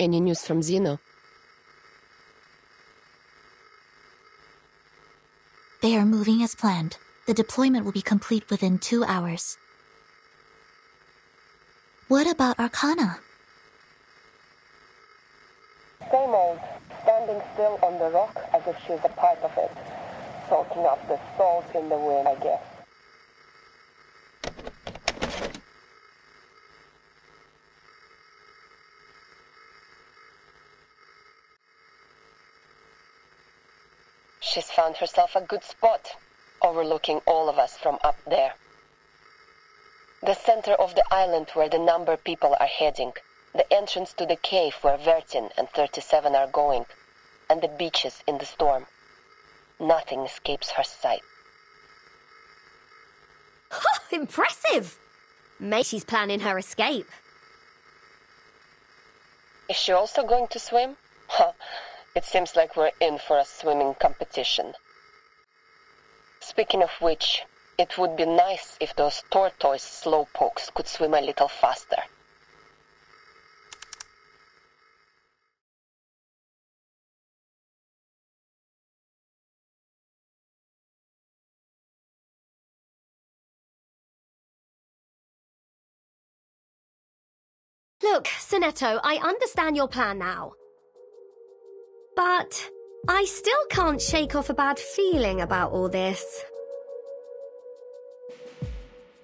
any news from Zeno? They are moving as planned. The deployment will be complete within 2 hours. What about Arcana? Same old, standing still on the rock as if she's a part of it, soaking up the salt in the wind, I guess. She's found herself a good spot, overlooking all of us from up there. The center of the island where the number people are heading, the entrance to the cave where Vertin and 37 are going, and the beaches in the storm. Nothing escapes her sight. Impressive! Maybe she's planning her escape. Is she also going to swim? It seems like we're in for a swimming competition. Speaking of which, it would be nice if those tortoise slowpokes could swim a little faster. Look, Sonetto, I understand your plan now. But I still can't shake off a bad feeling about all this.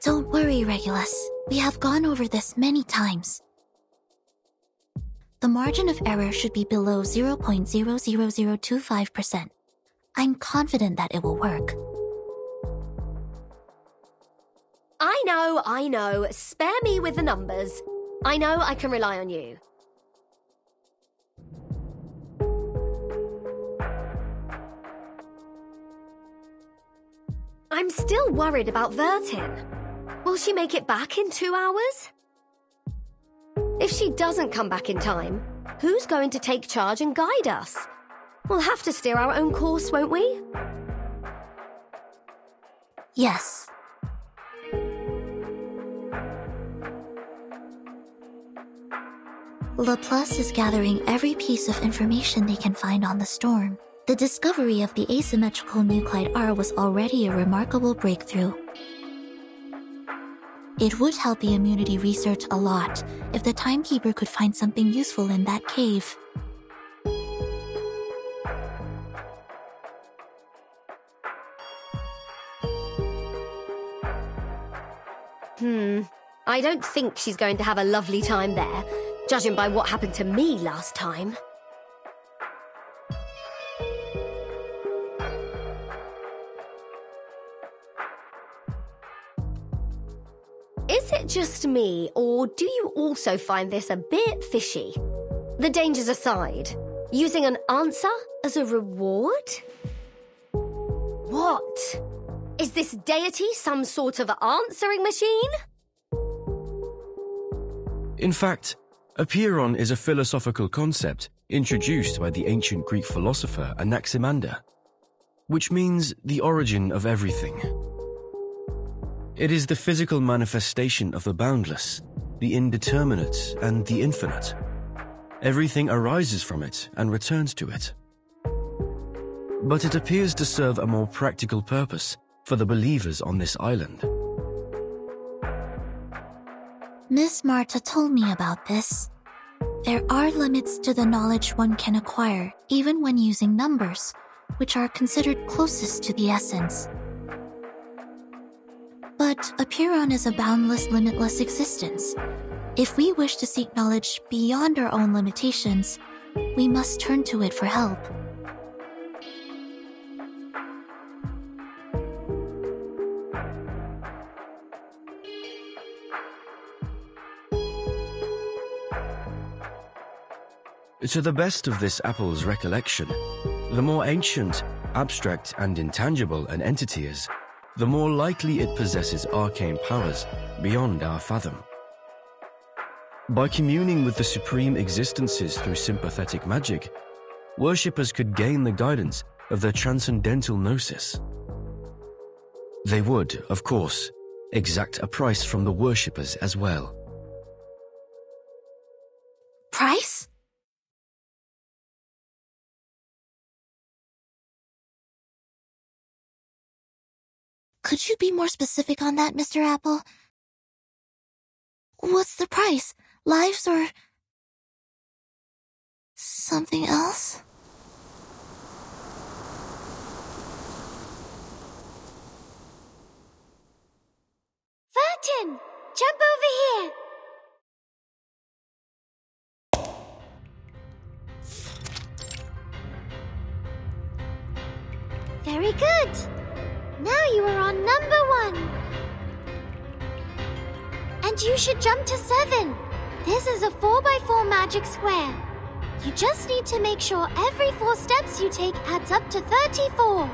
Don't worry, Regulus. We have gone over this many times. The margin of error should be below 0.00025%. I'm confident that it will work. I know. Spare me with the numbers. I know I can rely on you. I'm still worried about Vertin. Will she make it back in 2 hours? If she doesn't come back in time, who's going to take charge and guide us? We'll have to steer our own course, won't we? Yes. Laplace is gathering every piece of information they can find on the storm. The discovery of the asymmetrical nuclide R was already a remarkable breakthrough. It would help the immunity research a lot if the Timekeeper could find something useful in that cave. I don't think she's going to have a lovely time there, judging by what happened to me last time. Is it just me, or do you also find this a bit fishy? The dangers aside, using an answer as a reward? What? Is this deity some sort of answering machine? In fact, apeiron is a philosophical concept introduced by the ancient Greek philosopher Anaximander, which means the origin of everything. It is the physical manifestation of the boundless, the indeterminate, and the infinite. Everything arises from it and returns to it. But it appears to serve a more practical purpose for the believers on this island. Miss Marta told me about this. There are limits to the knowledge one can acquire, even when using numbers, which are considered closest to the essence. But apeiron is a boundless, limitless existence. If we wish to seek knowledge beyond our own limitations, we must turn to it for help. To the best of this apple's recollection, the more ancient, abstract, and intangible an entity is, the more likely it possesses arcane powers beyond our fathom. By communing with the supreme existences through sympathetic magic, worshippers could gain the guidance of the transcendental gnosis. They would, of course, exact a price from the worshippers as well. Price? Could you be more specific on that, Mr. Apple? What's the price? Lives or something else? Vertin! Jump over here! Very good! Now you are on number 1. And you should jump to 7. This is a 4x4 magic square. You just need to make sure every 4 steps you take adds up to 34.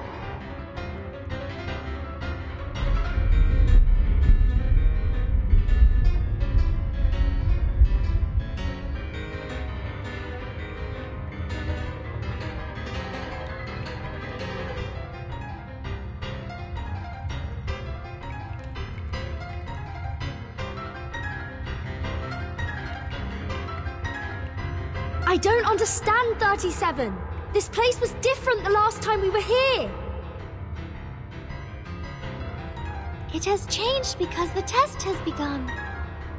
I don't understand, 37. This place was different the last time we were here. It has changed because the test has begun.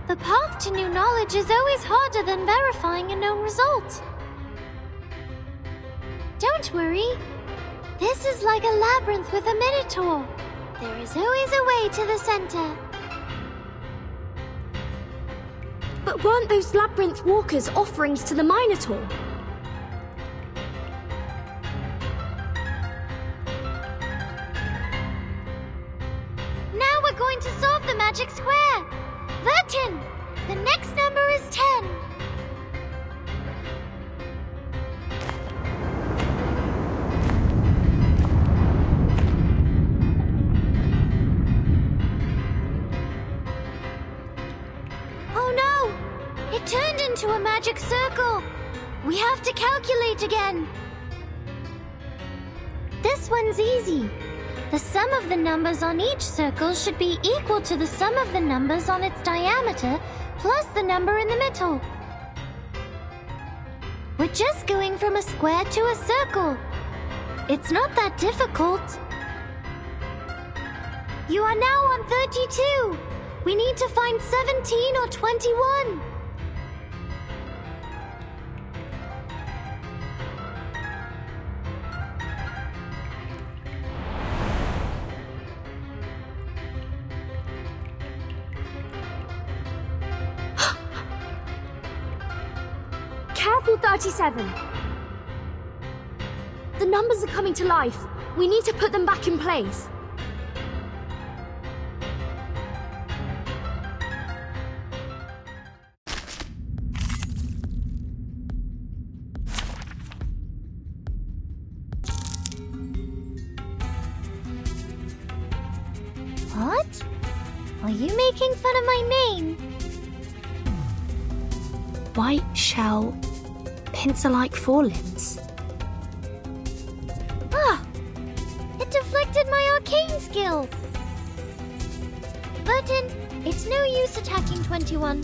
The path to new knowledge is always harder than verifying a known result. Don't worry. This is like a labyrinth with a minotaur. There is always a way to the center. But weren't those labyrinth walkers offerings to the Minotaur? Now we're going to solve the magic square. Vertin, the next number is 10. It turned into a magic circle. We have to calculate again. This one's easy. The sum of the numbers on each circle should be equal to the sum of the numbers on its diameter plus the number in the middle. We're just going from a square to a circle. It's not that difficult. You are now on 32. We need to find 17 or 21. Careful, 37. The numbers are coming to life. We need to put them back in place. What? Are you making fun of my name? White shell, pencil-like forelimbs. Ah! It deflected my arcane skill! Vertin, it's no use attacking 21.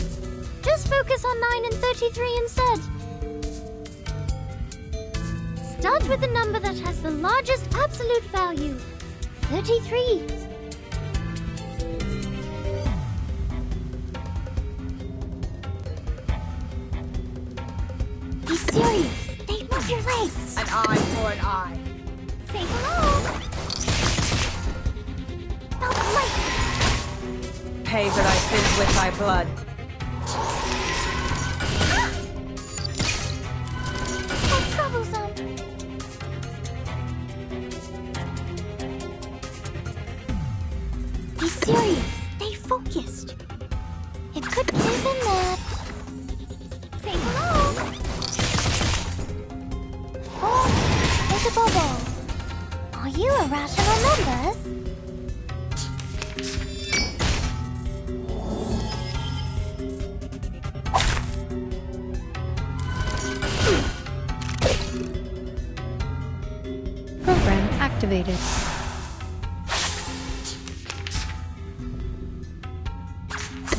Just focus on 9 and 33 instead. Start with the number that has the largest absolute value. 33. Be serious. They move your legs. An eye for an eye. Say hello. Not like Pay for thy sins with thy blood. That's troublesome. Be serious. Stay focused. It could be even that. Say hello. 4 is a bubble. Are you irrational numbers? Program activated.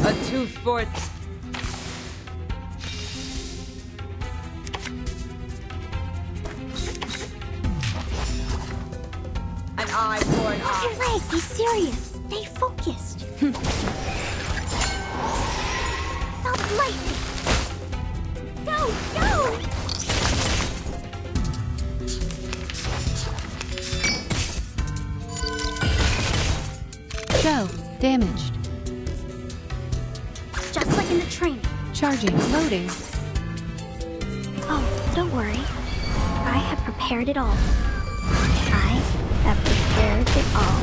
A tooth for it. An eye for an Use eye. your legs, be serious. Stay focused. Stop lightning. Go, go! Shell damaged. Just like in the training. Charging. Loading. Oh, don't worry. I have prepared it all. I have prepared it all.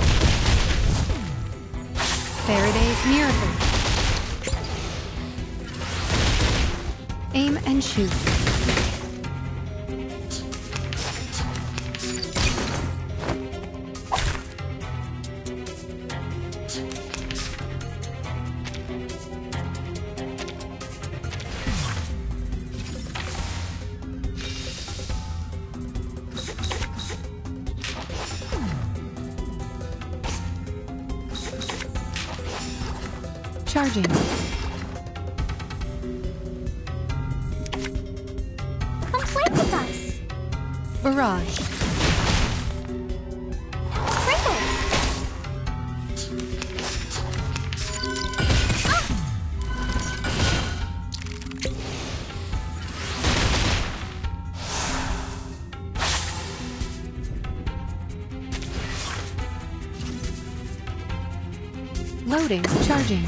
Faraday's miracle. Aim and shoot. Charging. Come play with us. Barrage. Sprinkle. Loading. Charging.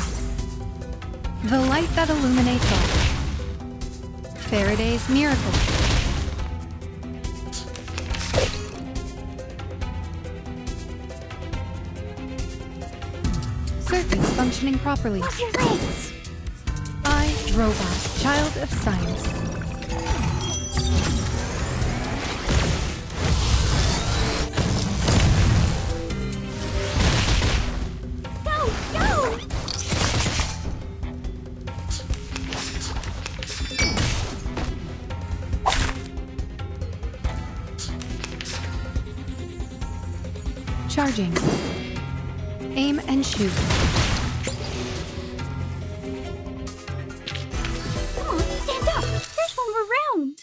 The light that illuminates all. Faraday's miracle. Circuits functioning properly. Move your legs. I, robot, child of science. Go, go! Charging. Aim and shoot. Come on, stand up. There's one more round.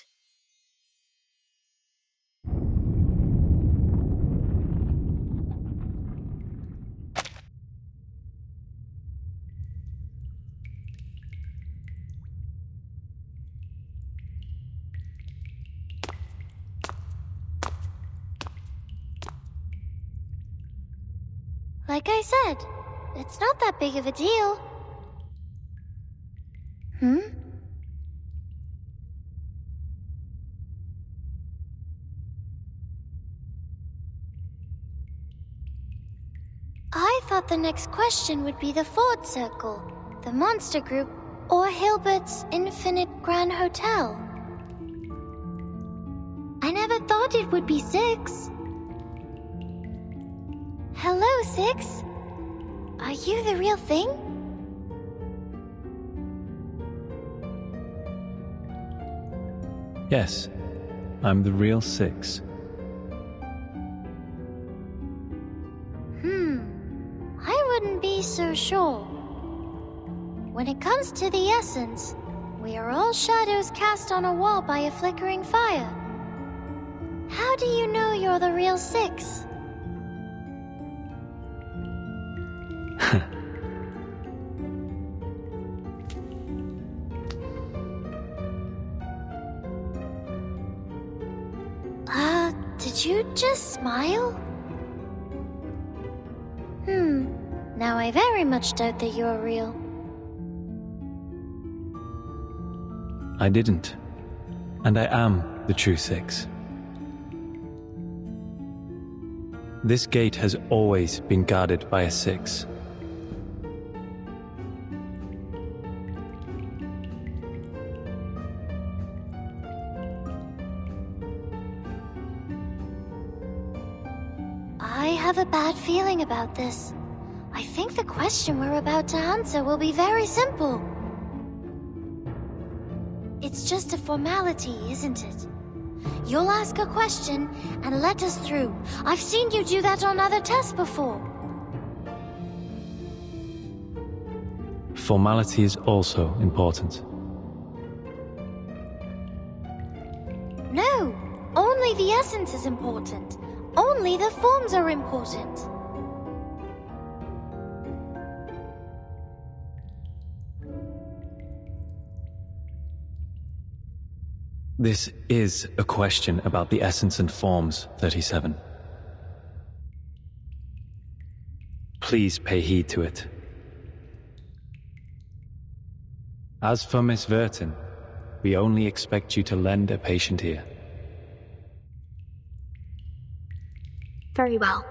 Like I said, it's not that big of a deal. I thought the next question would be the Ford Circle, the Monster Group, or Hilbert's Infinite Grand Hotel. I never thought it would be 6. Hello, 6. Are you the real thing? Yes, I'm the real 6. I wouldn't be so sure. When it comes to the essence, we are all shadows cast on a wall by a flickering fire. How do you know you're the real 6? Did you just smile? Now I very much doubt that you're real. I didn't. And I am the true 6. This gate has always been guarded by a 6. I have a bad feeling about this. I think the question we're about to answer will be very simple. It's just a formality, isn't it? You'll ask a question and let us through. I've seen you do that on other tests before. Formality is also important. No, only the essence is important. Only the forms are important. This is a question about the essence and forms, 37. Please pay heed to it. As for Miss Vertin, we only expect you to lend a patient ear. Very well.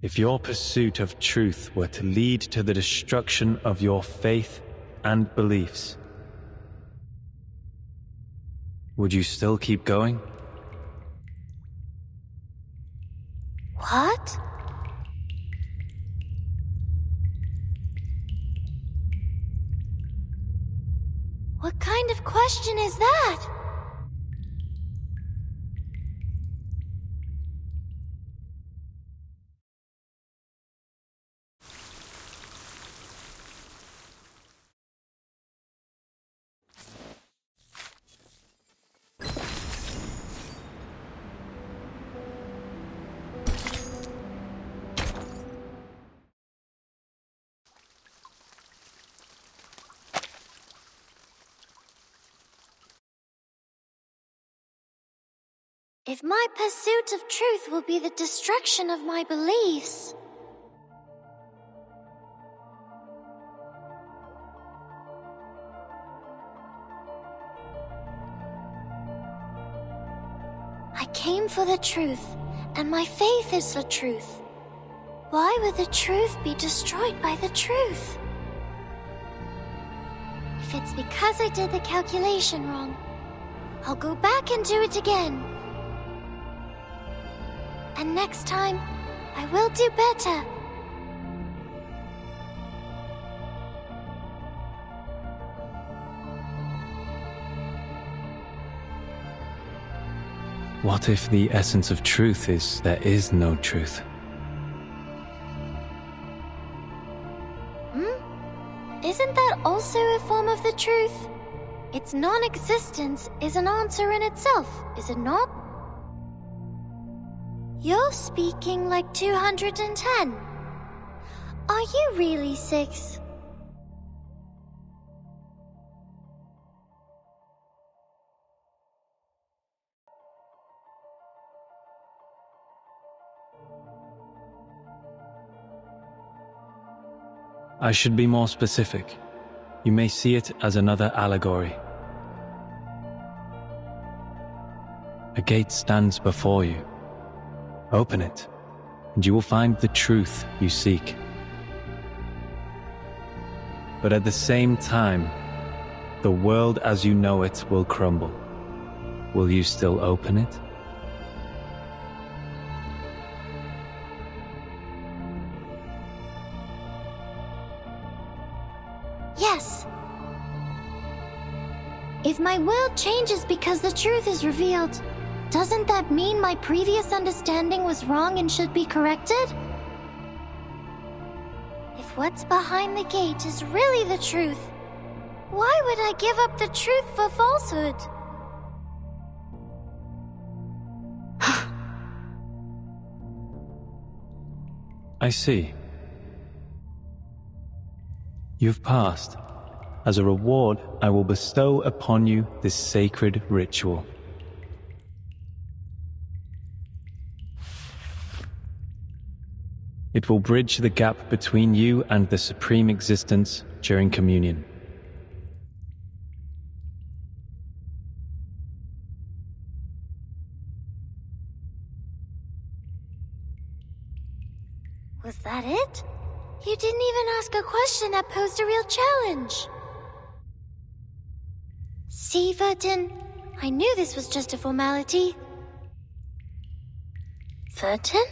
If your pursuit of truth were to lead to the destruction of your faith and beliefs, would you still keep going? What? What kind of question is that? If my pursuit of truth will be the destruction of my beliefs, I came for the truth, and my faith is the truth. Why would the truth be destroyed by the truth? If it's because I did the calculation wrong, I'll go back and do it again. And next time, I will do better. What if the essence of truth is there is no truth? Isn't that also a form of the truth? Its non-existence is an answer in itself, is it not? You're speaking like 210. Are you really 6? I should be more specific. You may see it as another allegory. A gate stands before you. Open it, and you will find the truth you seek. But at the same time, the world as you know it will crumble. Will you still open it? Yes. If my world changes because the truth is revealed, doesn't that mean my previous understanding was wrong and should be corrected? If what's behind the gate is really the truth, why would I give up the truth for falsehood? I see. You've passed. As a reward, I will bestow upon you this sacred ritual. It will bridge the gap between you and the Supreme Existence during communion. Was that it? You didn't even ask a question that posed a real challenge. See, Vertin, I knew this was just a formality. Vertin?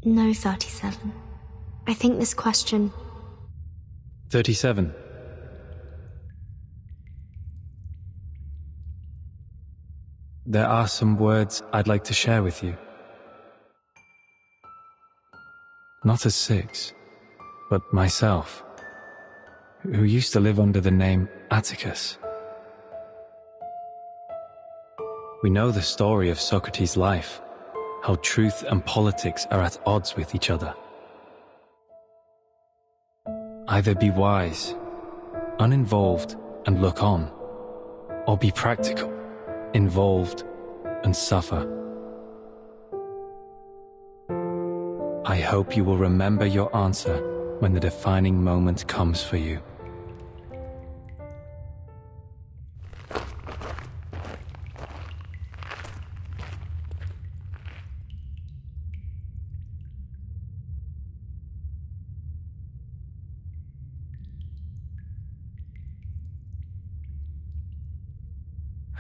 No, 37. I think this question... 37. there are some words I'd like to share with you. Not as Six, but myself, who used to live under the name Atticus. We know the story of Socrates' life, how truth and politics are at odds with each other. Either be wise, uninvolved, and look on, or be practical, involved, and suffer. I hope you will remember your answer when the defining moment comes for you.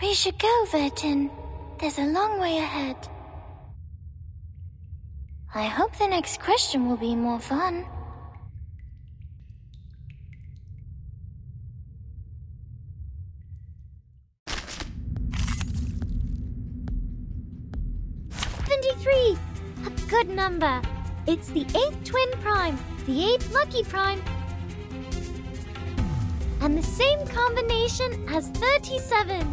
We should go, Vertin. There's a long way ahead. I hope the next question will be more fun. A good number. It's the 8th twin prime, the 8th lucky prime, and the same combination as 37.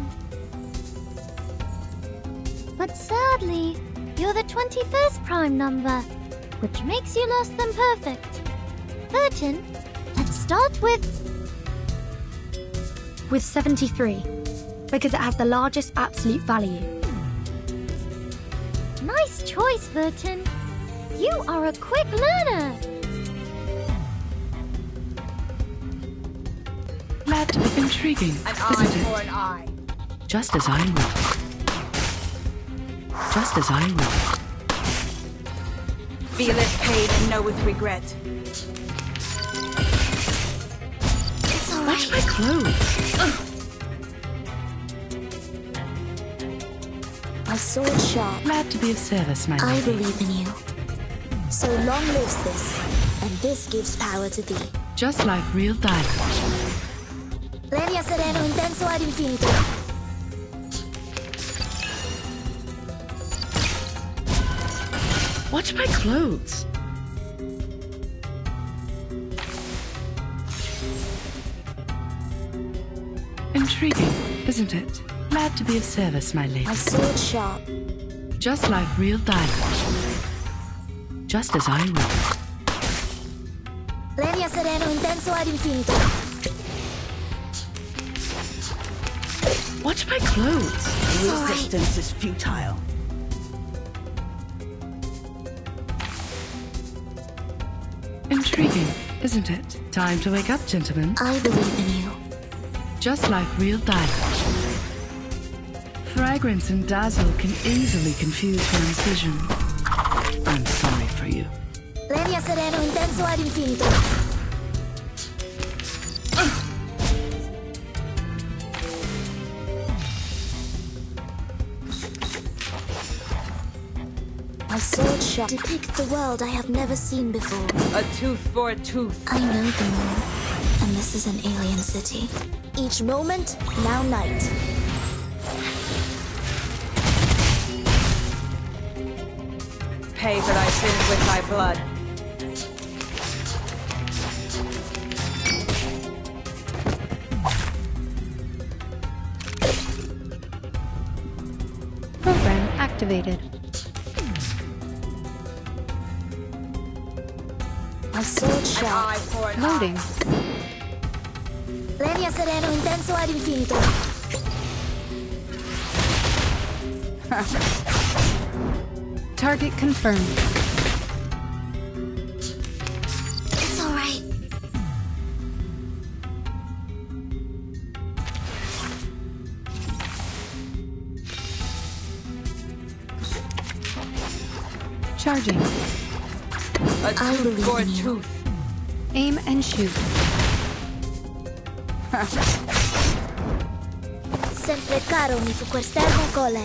But sadly, you're the 21st prime number, which makes you less than perfect. Vertin, let's start with 73, because it has the largest absolute value. Nice choice, Vertin. You are a quick learner. That intriguing, An eye for an eye. just as I will. Just as I will. Feel it paid and know with regret. It's all Watch right. my clothes. My sword sharp. Glad to be of service, my I lady. believe in you. So long lives this, and this gives power to thee. Just like real diamond. Legna sereno intenso ad infinito. Watch my clothes. Intriguing, isn't it? Glad to be of service, my lady. My sword sharp. Just like real diamond. Just as I will. Legna sereno intenso ad infinito. Watch my clothes. Resistance is futile. Intriguing, isn't it? Time to wake up, gentlemen. I believe in you. Just like real diamond. Fragrance and dazzle can easily confuse one's vision. I'm sorry for you. Legna sereno intenso ad infinito. My sword shot depict the world I have never seen before. A tooth for a tooth. I know the moon, and this is an alien city. Each moment, now night. Pay for thy sins with thy blood. Program activated. My sword An shot. eye for an Loading. Legna sereno intenso ad infinito. Target confirmed. It's all right. Charging. eye. A I tooth believe for a in you. tooth. Aim and shoot. Sempre caro mi fu quest'ermo cole.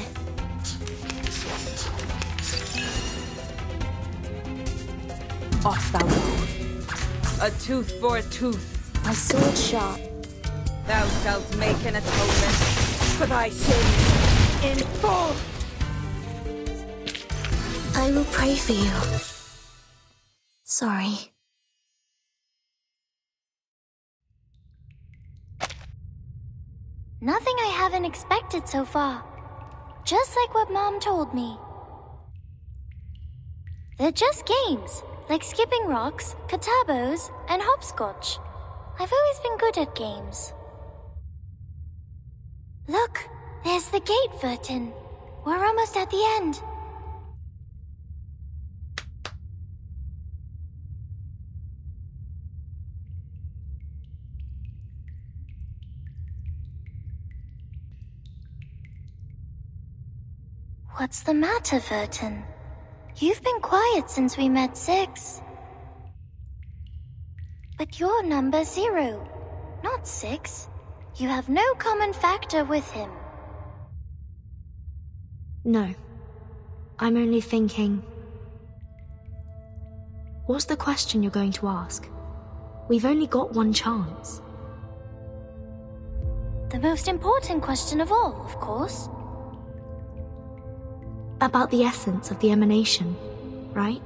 Off thou go. A tooth for a tooth. My sword sharp. Thou shalt make an atonement for thy sins. in full! I will pray for you. Sorry. Nothing I haven't expected so far. Just like what Mom told me. They're just games, like skipping rocks, katabos, and hopscotch. I've always been good at games. Look, there's the gate, Vertin. We're almost at the end. What's the matter, Vertin? You've been quiet since we met 6. But you're number 0, not 6. You have no common factor with him. No. I'm only thinking... What's the question you're going to ask? We've only got one chance. The most important question of all, of course. About the essence of the emanation, right?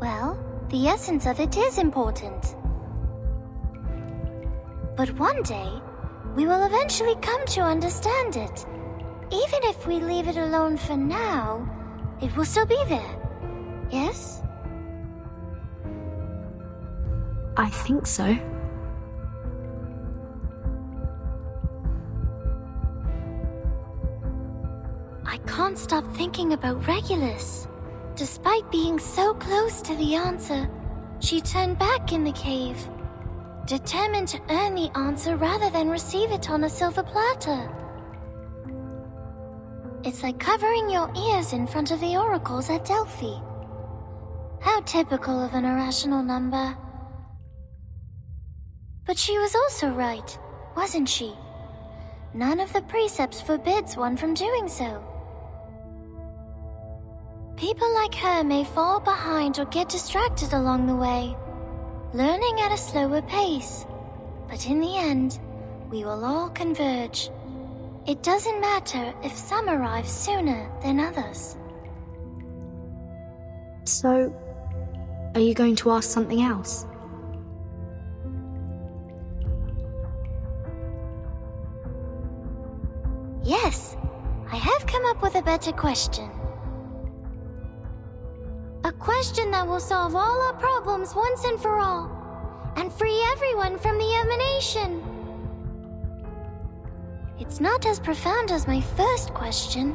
Well, the essence of it is important. But one day, we will eventually come to understand it. Even if we leave it alone for now, it will still be there. Yes? I think so. I can't stop thinking about Regulus. Despite being so close to the answer, she turned back in the cave, determined to earn the answer rather than receive it on a silver platter. It's like covering your ears in front of the oracles at Delphi. How typical of an irrational number. But she was also right, wasn't she? None of the precepts forbids one from doing so. People like her may fall behind or get distracted along the way, learning at a slower pace. But in the end, we will all converge. It doesn't matter if some arrive sooner than others. So, are you going to ask something else? Yes, I have come up with a better question. A question that will solve all our problems once and for all, and free everyone from the emanation. It's not as profound as my first question,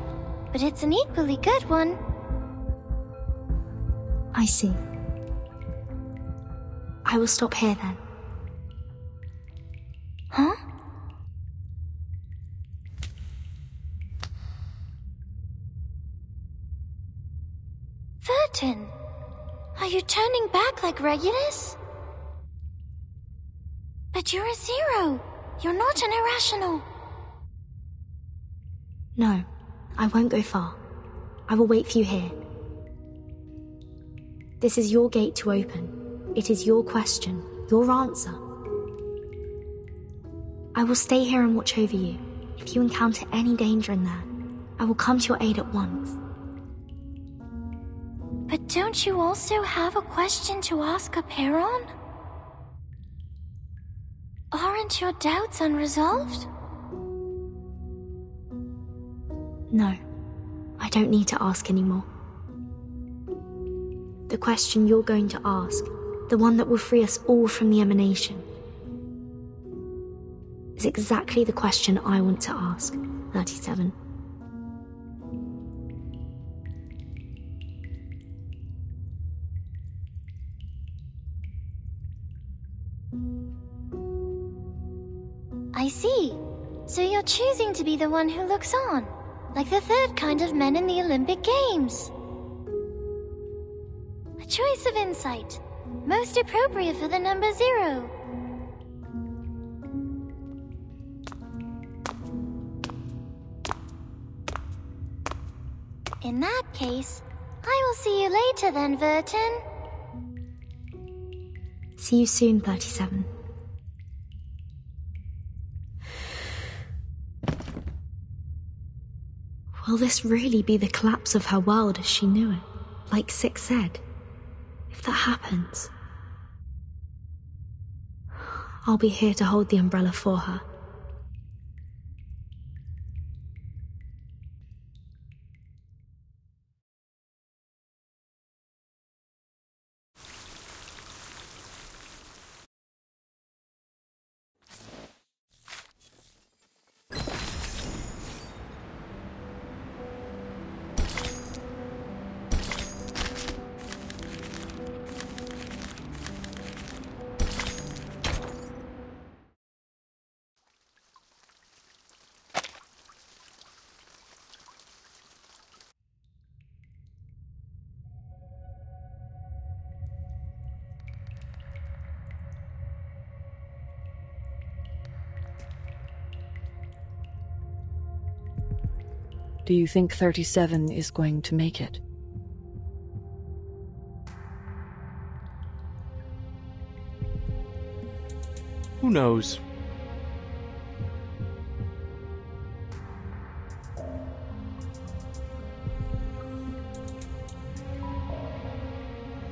but it's an equally good one. I see. I will stop here then. Huh? Vertin, are you turning back like Regulus? But you're a 0. You're not an irrational. No, I won't go far. I will wait for you here. This is your gate to open. It is your question, your answer. I will stay here and watch over you. If you encounter any danger in there, I will come to your aid at once. But don't you also have a question to ask Aperon? Aren't your doubts unresolved? No, I don't need to ask anymore. The question you're going to ask, the one that will free us all from the emanation, is exactly the question I want to ask, 37. I see. So you're choosing to be the one who looks on, like the third kind of men in the Olympic Games. A choice of insight, most appropriate for the number 0. In that case, I will see you later then, Vertin. See you soon, 37. Will this really be the collapse of her world as she knew it, like Six said? If that happens, I'll be here to hold the umbrella for her. Do you think 37 is going to make it? Who knows?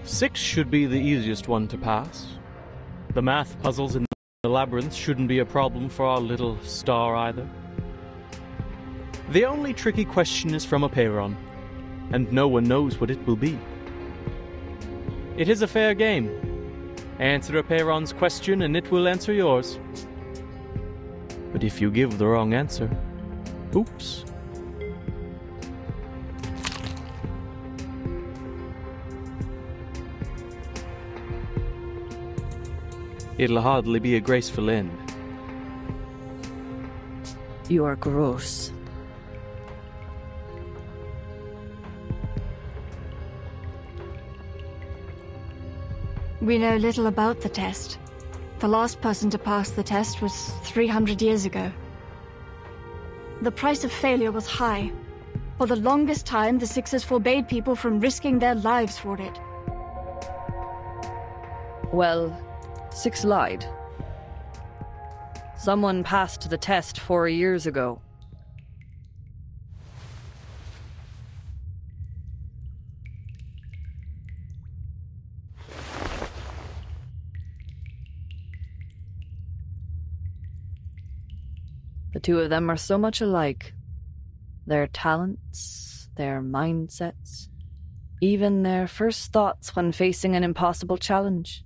Six should be the easiest one to pass. The math puzzles in the labyrinth shouldn't be a problem for our little star either. The only tricky question is from Apeiron, and no one knows what it will be. It is a fair game. Answer Apeiron's question and it will answer yours. But if you give the wrong answer, oops. It'll hardly be a graceful end. You are gross. We know little about the test. The last person to pass the test was 300 years ago. The price of failure was high. For the longest time, the Sixers forbade people from risking their lives for it. Well, Six lied. Someone passed the test 4 years ago. The two of them are so much alike. Their talents, their mindsets, even their first thoughts when facing an impossible challenge.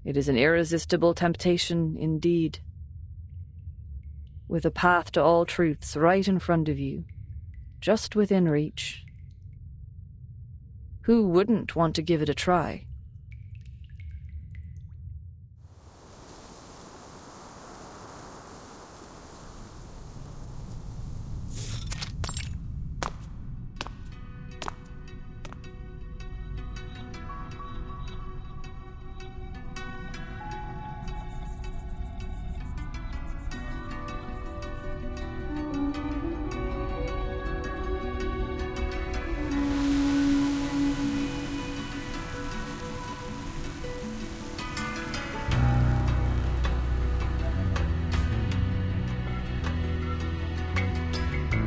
It is an irresistible temptation indeed. With a path to all truths right in front of you, just within reach. Who wouldn't want to give it a try?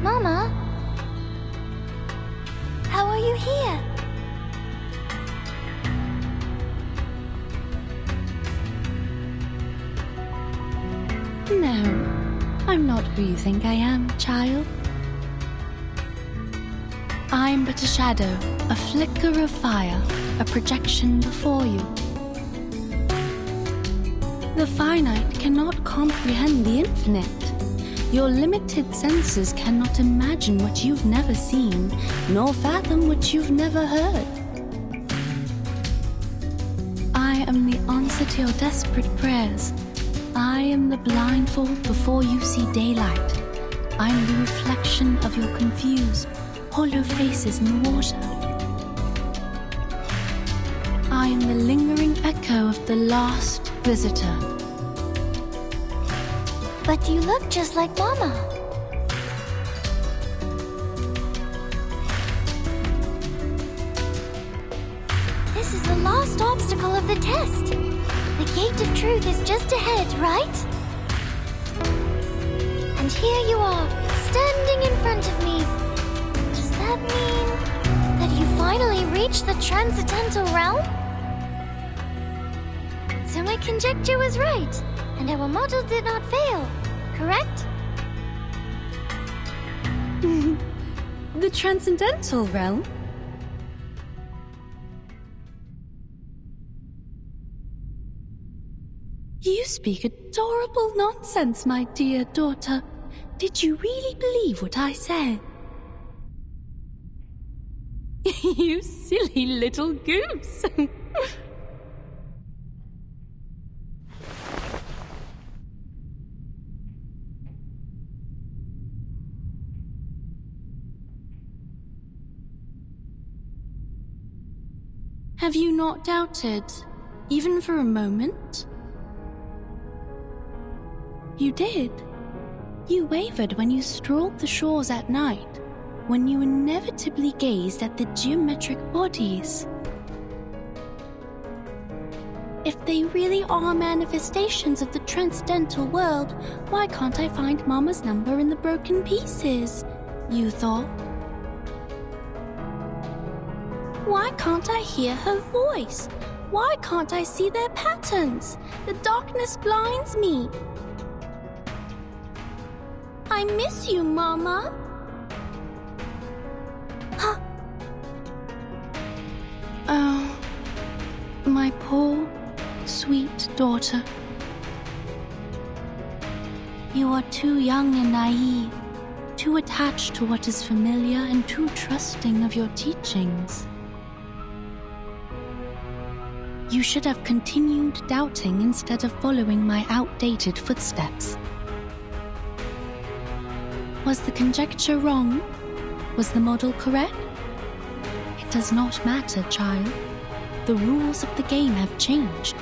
Mama? How are you here? No, I'm not who you think I am, child. I'm but a shadow, a flicker of fire, a projection before you. The finite cannot comprehend the infinite. Your limited senses cannot imagine what you've never seen, nor fathom what you've never heard. I am the answer to your desperate prayers, I am the blindfold before you see daylight. I'm the reflection of your confused, hollow faces in the water. I am the lingering echo of the last visitor. But you look just like Mama. This is the last obstacle of the test. The gate of truth is just ahead, right? And here you are, standing in front of me. Does that mean that you finally reached the transcendental realm? So my conjecture was right, and our model did not fail, correct? The transcendental realm? You speak adorable nonsense, my dear daughter. Did you really believe what I said? You silly little goose. Have you not doubted, even for a moment? You did. You wavered when you strolled the shores at night, when you inevitably gazed at the geometric bodies. If they really are manifestations of the transcendental world, why can't I find Mama's number in the broken pieces? You thought. Why can't I hear her voice? Why can't I see their patterns? The darkness blinds me. I miss you, Mama. Huh. Oh, my poor, sweet daughter. You are too young and naive, too attached to what is familiar and too trusting of your teachings. You should have continued doubting instead of following my outdated footsteps. Was the conjecture wrong? Was the model correct? It does not matter, child. The rules of the game have changed.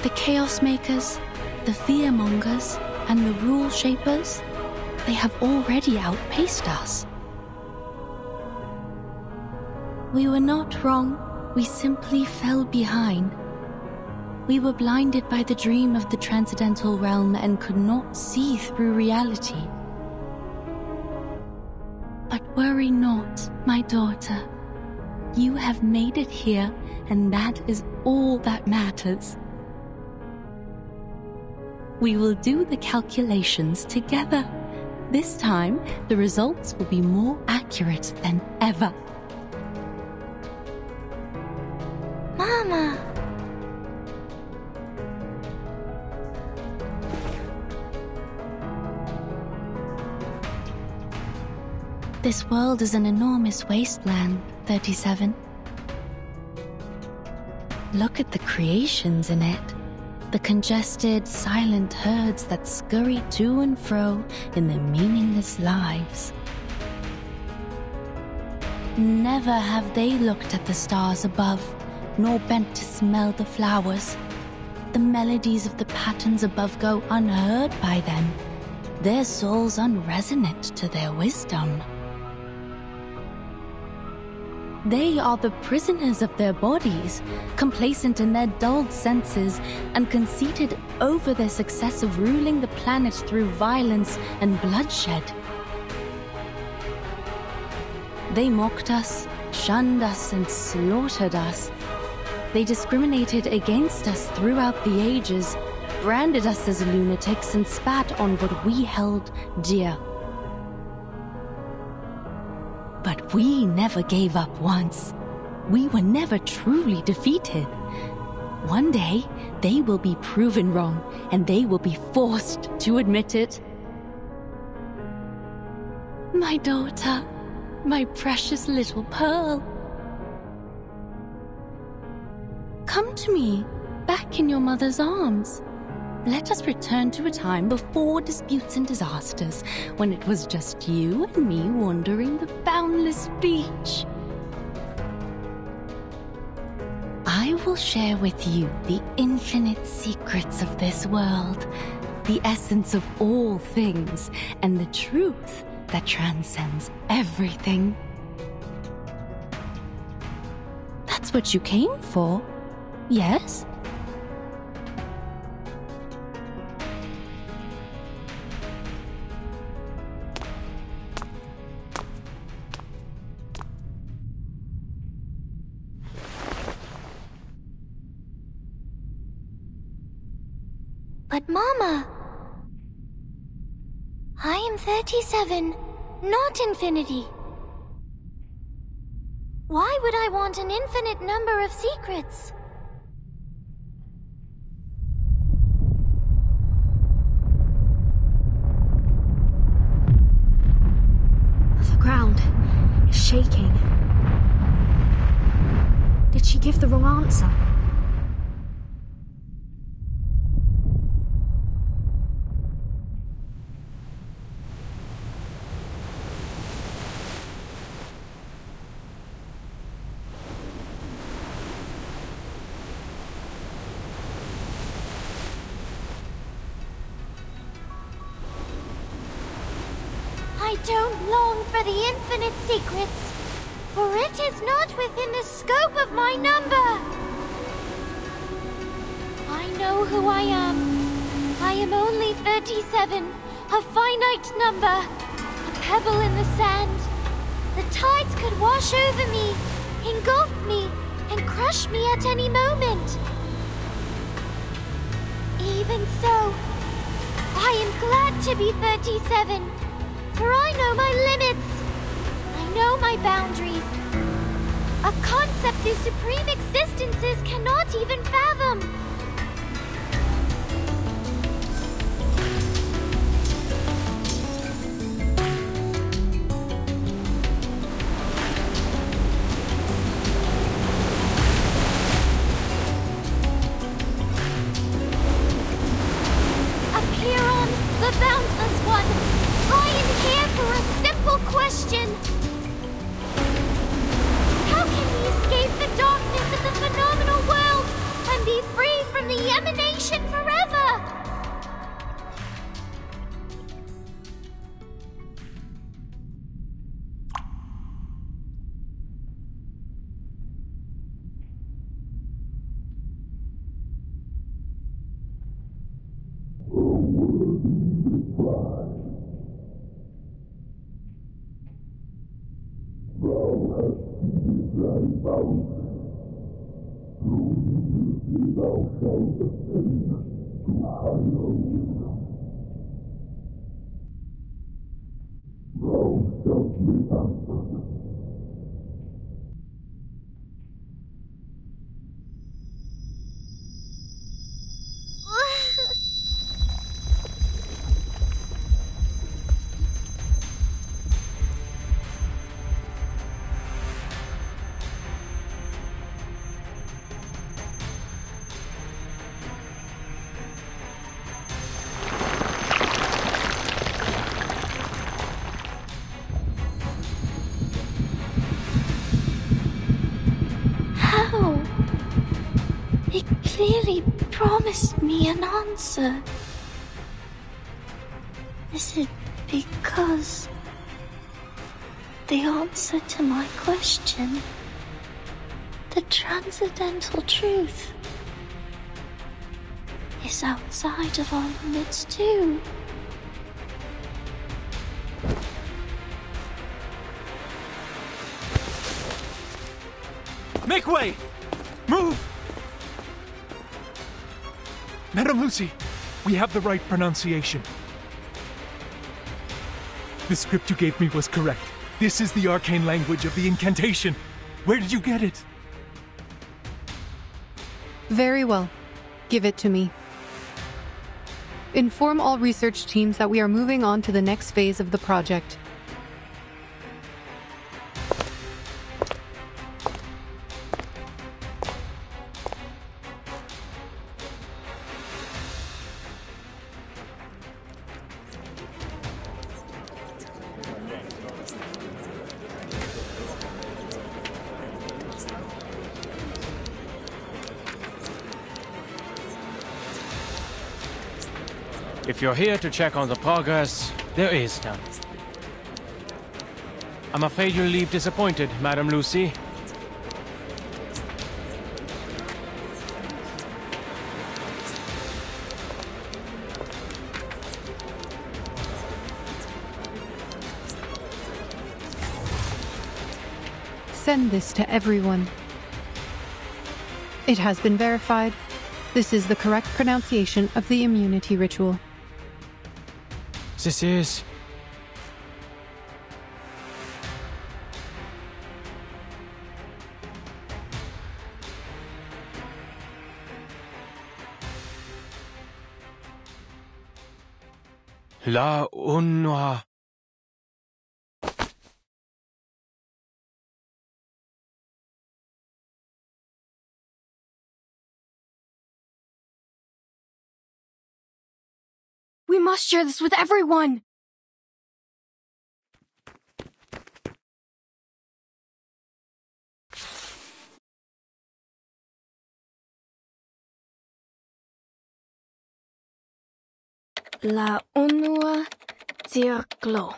The Chaos Makers, the Fear-mongers, and the Rule Shapers, they have already outpaced us. We were not wrong, we simply fell behind. We were blinded by the dream of the transcendental realm and could not see through reality. But worry not, my daughter. You have made it here, and that is all that matters. We will do the calculations together. This time, the results will be more accurate than ever. Mama! This world is an enormous wasteland, 37. Look at the creations in it. The congested, silent herds that scurry to and fro in their meaningless lives. Never have they looked at the stars above, nor bent to smell the flowers. The melodies of the patterns above go unheard by them, their souls unresonant to their wisdom. They are the prisoners of their bodies, complacent in their dulled senses, and conceited over their success of ruling the planet through violence and bloodshed. They mocked us, shunned us, and slaughtered us. They discriminated against us throughout the ages, branded us as lunatics, and spat on what we held dear. But we never gave up once. We were never truly defeated. One day, they will be proven wrong, and they will be forced to admit it. My daughter, my precious little pearl. Come to me. back in your mother's arms. Let us return to a time before disputes and disasters, when it was just you and me wandering the boundless beach. I will share with you the infinite secrets of this world, the essence of all things, and the truth that transcends everything. That's what you came for, yes? But Mama, I am 37, not infinity. Why would I want an infinite number of secrets? The ground is shaking. Did she give the wrong answer? I don't long for the infinite secrets, for it is not within the scope of my number. I know who I am. I am only 37, a finite number, a pebble in the sand. The tides could wash over me, engulf me, and crush me at any moment. Even so, I am glad to be 37. For I know my limits. I know my boundaries. A concept whose supreme existences cannot even fathom. Appear on the boundless one. I am here for a simple question. How can we escape the darkness of the phenomenal world and be free from the emanation forever? Clearly promised me an answer. Is it because the answer to my question, the transcendental truth, is outside of our limits too? Make way! Move! Madame Lucy, we have the right pronunciation. The script you gave me was correct. This is the arcane language of the incantation. Where did you get it? Very well. Give it to me. Inform all research teams that we are moving on to the next phase of the project. If you're here to check on the progress, there is none. I'm afraid you'll leave disappointed, Madam Lucy. Send this to everyone. It has been verified. This is the correct pronunciation of the immunity ritual. This is... La Unwa. We must share this with everyone! La Unua Circlo.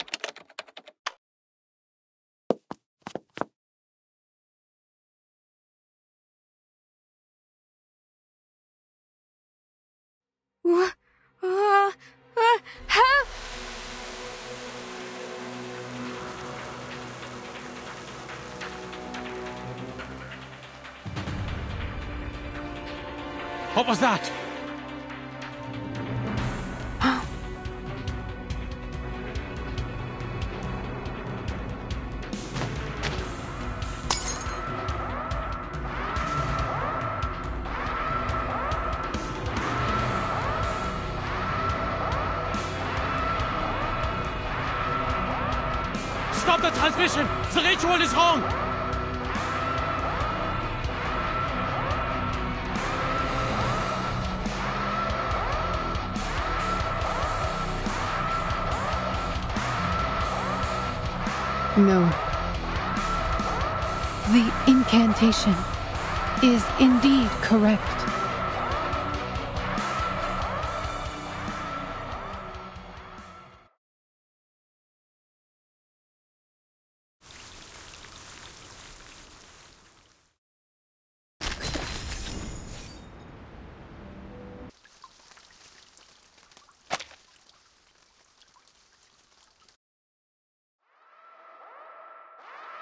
Help! What was that? Stop the transmission! The ritual is wrong! No. The incantation is indeed correct.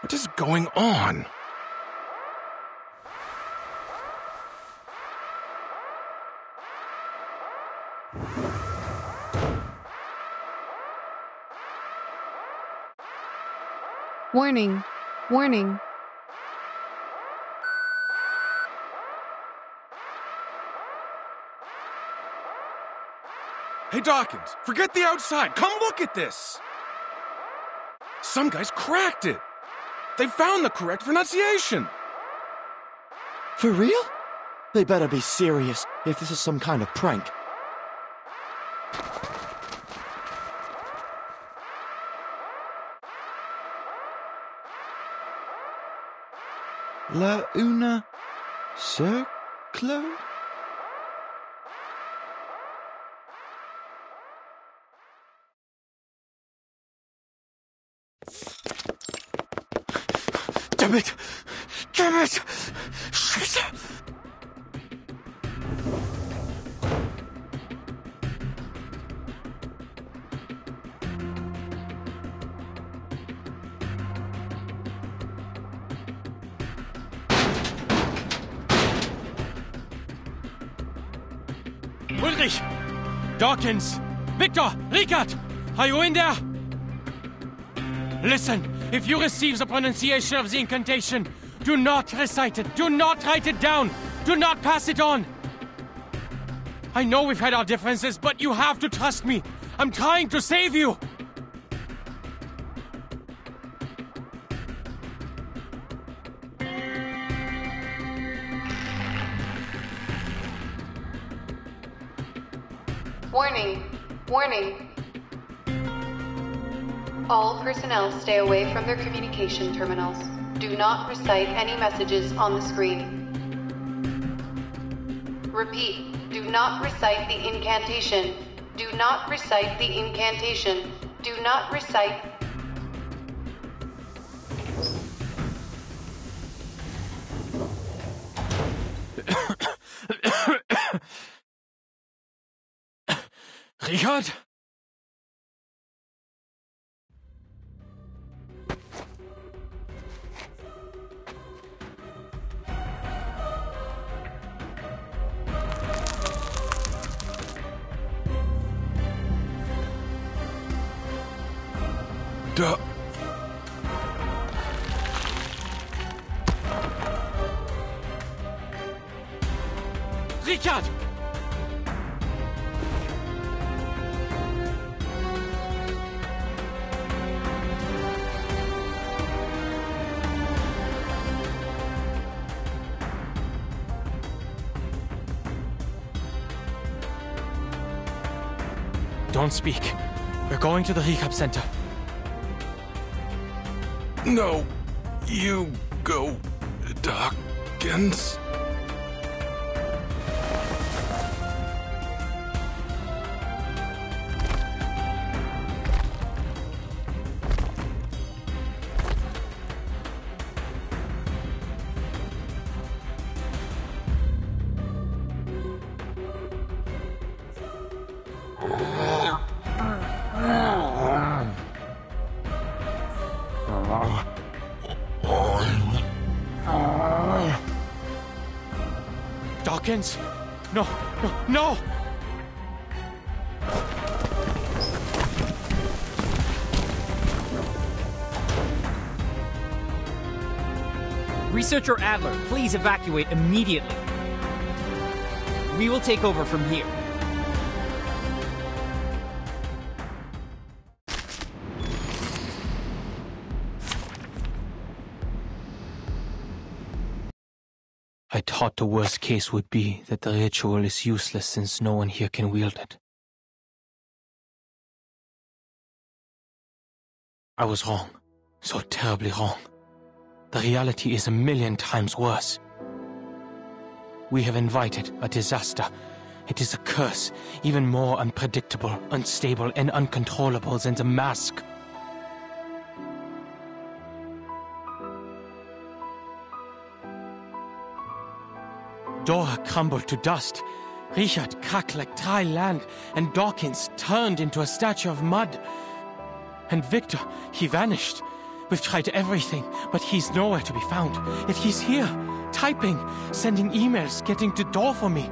What is going on? Warning. Warning. Hey, Dawkins, forget the outside. Come look at this. Some guys cracked it. They found the correct pronunciation. For real? They better be serious if this is some kind of prank. La una circlo? Damn it! Damn it! Shit! Ulrich! Dawkins! Victor! Ricard! Are you in there? Listen, if you receive the pronunciation of the incantation, do not recite it. Do not write it down. Do not pass it on. I know we've had our differences, but you have to trust me. I'm trying to save you. Warning. Warning. All personnel stay away from their communication terminals. Do not recite any messages on the screen. Repeat, do not recite the incantation. Do not recite the incantation. Do not recite... Richard? Duh. Richard! Don't speak. We're going to the recap center. No, you go, Dawkins. Dawkins! No, no, no! Researcher Adler, please evacuate immediately. We will take over from here. I thought the worst case would be that the ritual is useless since no one here can wield it. I was wrong. So terribly wrong. The reality is 1,000,000 times worse. We have invited a disaster. It is a curse, even more unpredictable, unstable, and uncontrollable than the mask. Dora crumbled to dust. Richard cracked like dry land, and Dawkins turned into a statue of mud. And Victor, he vanished. We've tried everything, but he's nowhere to be found. Yet he's here, typing, sending emails, getting to door for me.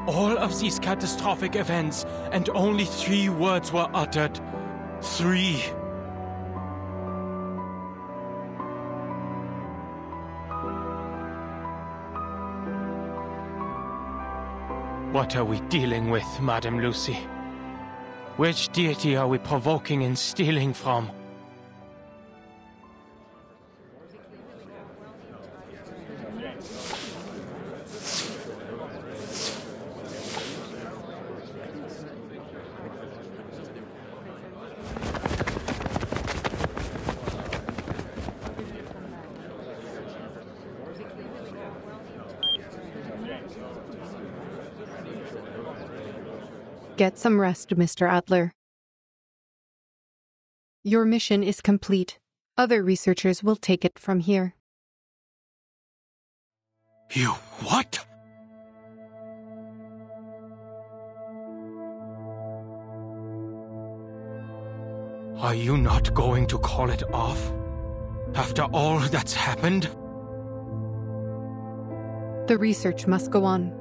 All of these catastrophic events, and only 3 words were uttered. 3. What are we dealing with, Madame Lucy? Which deity are we provoking and stealing from? Get some rest, Mr. Adler. Your mission is complete. Other researchers will take it from here. You what? Are you not going to call it off? After all that's happened? The research must go on.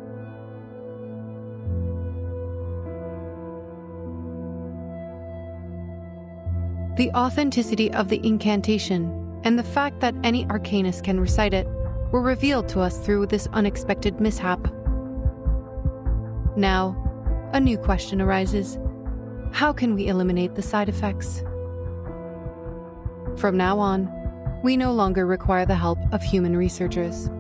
The authenticity of the incantation and the fact that any arcanist can recite it were revealed to us through this unexpected mishap. Now, a new question arises. How can we eliminate the side effects? From now on, we no longer require the help of human researchers.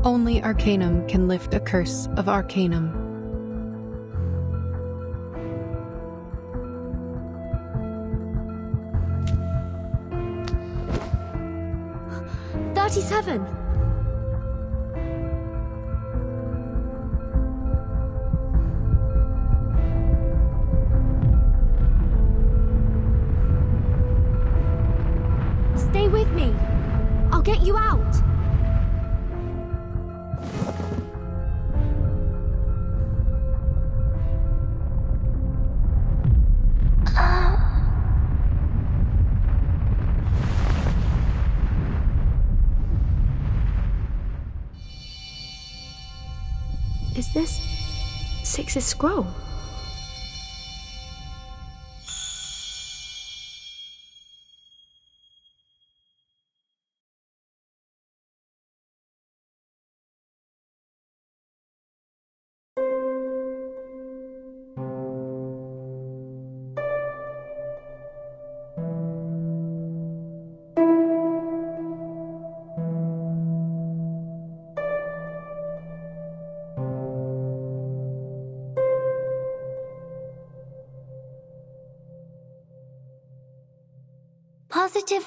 Only Arcanum can lift a curse of Arcanum. 37. Stay with me. I'll get you out. Is this Six's scroll?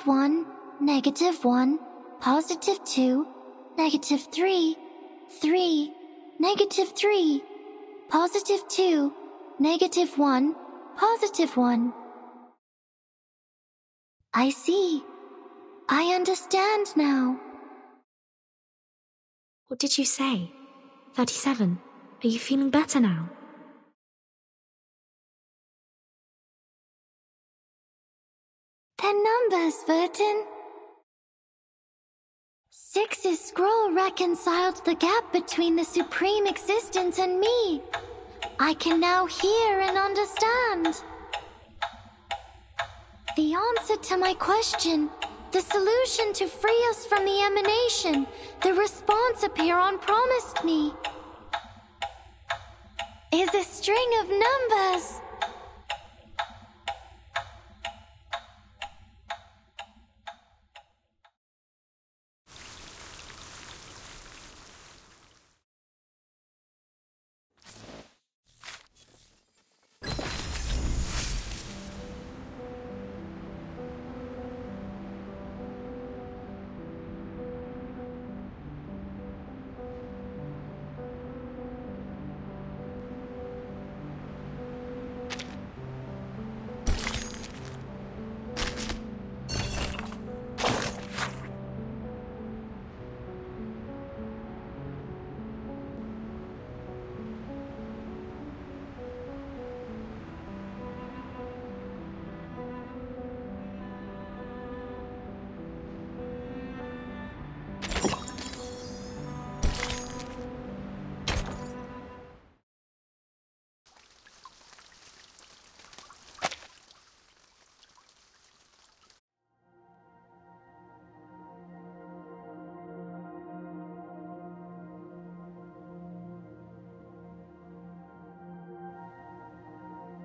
+1, -1, +2, -3, 3, -3, +2, -1, +1. I see. I understand now. What did you say? 37. Are you feeling better now? They're numbers, Vertin. 6's scroll reconciled the gap between the Supreme Existence and me. I can now hear and understand. The answer to my question, the solution to free us from the emanation, the response Apiron promised me, is a string of numbers.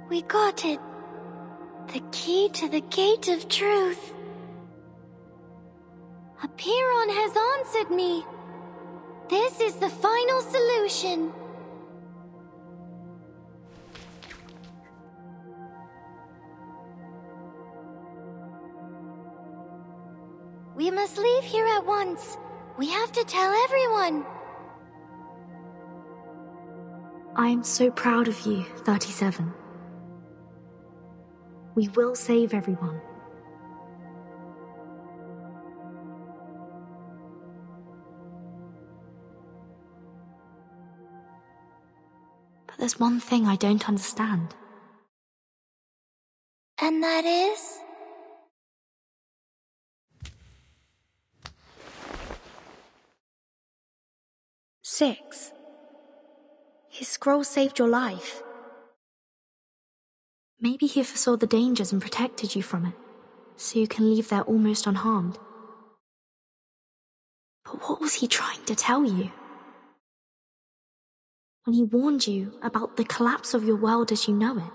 We got it. The key to the gate of truth. Apiron has answered me. This is the final solution. We must leave here at once. We have to tell everyone. I am so proud of you, 37. We will save everyone. But there's one thing I don't understand. And that is? Six. His scroll saved your life. Maybe he foresaw the dangers and protected you from it, so you can leave there almost unharmed. But what was he trying to tell you? When he warned you about the collapse of your world as you know it?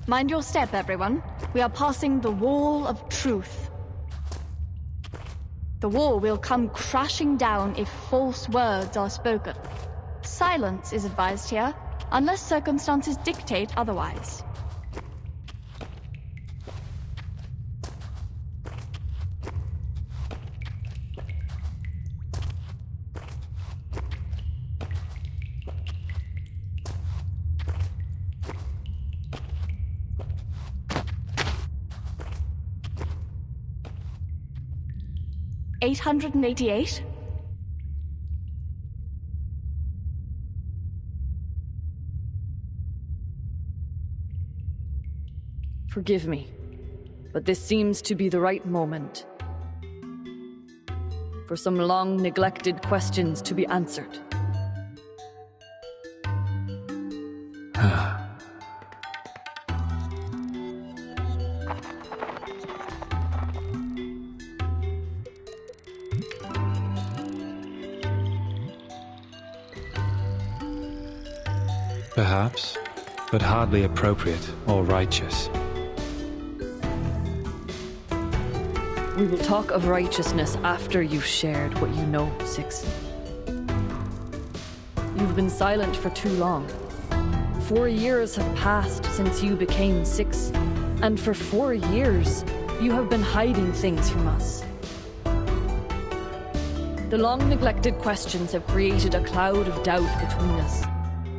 Mind your step, everyone. We are passing the wall of truth. The wall will come crashing down if false words are spoken. Silence is advised here, unless circumstances dictate otherwise. $888? Forgive me, but this seems to be the right moment for some long-neglected questions to be answered. Perhaps, but hardly appropriate or righteous. We will talk of righteousness after you've shared what you know, Six. You've been silent for too long. 4 years have passed since you became 6, and for 4 years, you have been hiding things from us. The long-neglected questions have created a cloud of doubt between us.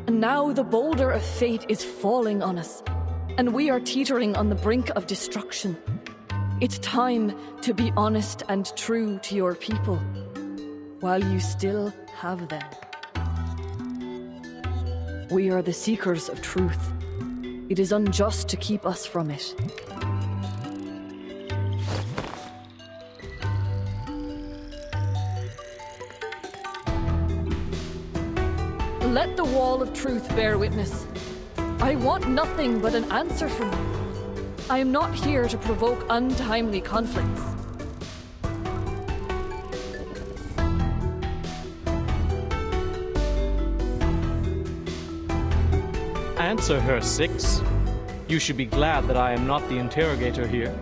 And now the boulder of fate is falling on us, and we are teetering on the brink of destruction. It's time to be honest and true to your people, while you still have them. We are the seekers of truth. It is unjust to keep us from it. Let the wall of truth bear witness. I want nothing but an answer from you. I am not here to provoke untimely conflicts. Answer her, Six. You should be glad that I am not the interrogator here,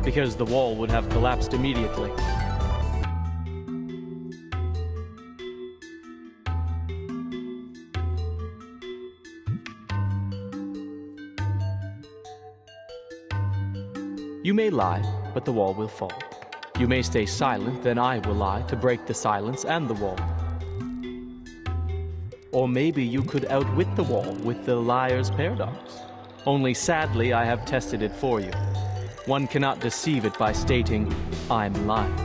because the wall would have collapsed immediately. You may lie, but the wall will fall. You may stay silent, then I will lie to break the silence and the wall. Or maybe you could outwit the wall with the liar's paradox. Only sadly, I have tested it for you. One cannot deceive it by stating, I'm lying.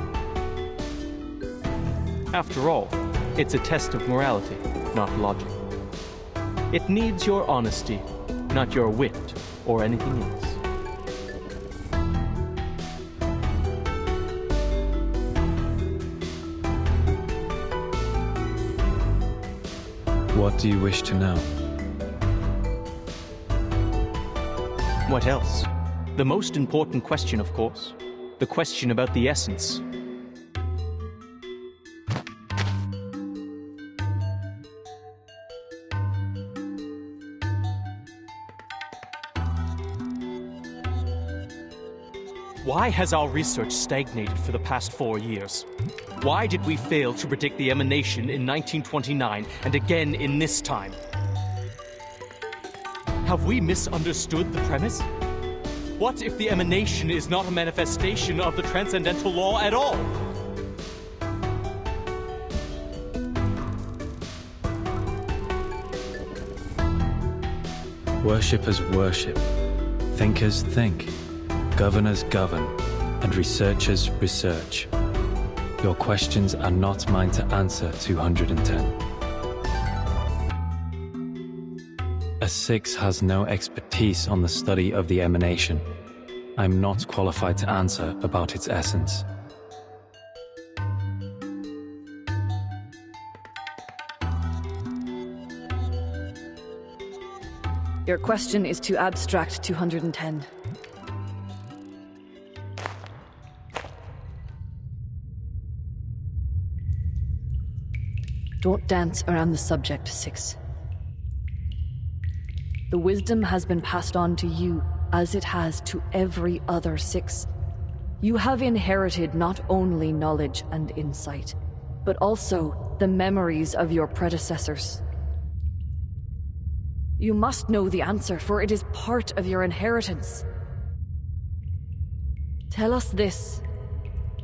After all, it's a test of morality, not logic. It needs your honesty, not your wit or anything else. What do you wish to know? What else? The most important question, of course. The question about the essence. Why has our research stagnated for the past 4 years? Why did we fail to predict the emanation in 1929 and again in this time? Have we misunderstood the premise? What if the emanation is not a manifestation of the transcendental law at all? Worshippers worship, thinkers think, governors govern, and researchers research. Your questions are not mine to answer, 210. A 6 has no expertise on the study of the emanation. I'm not qualified to answer about its essence. Your question is too abstract, 210. Don't dance around the subject, 6. The wisdom has been passed on to you as it has to every other 6. You have inherited not only knowledge and insight, but also the memories of your predecessors. You must know the answer, for it is part of your inheritance. Tell us this,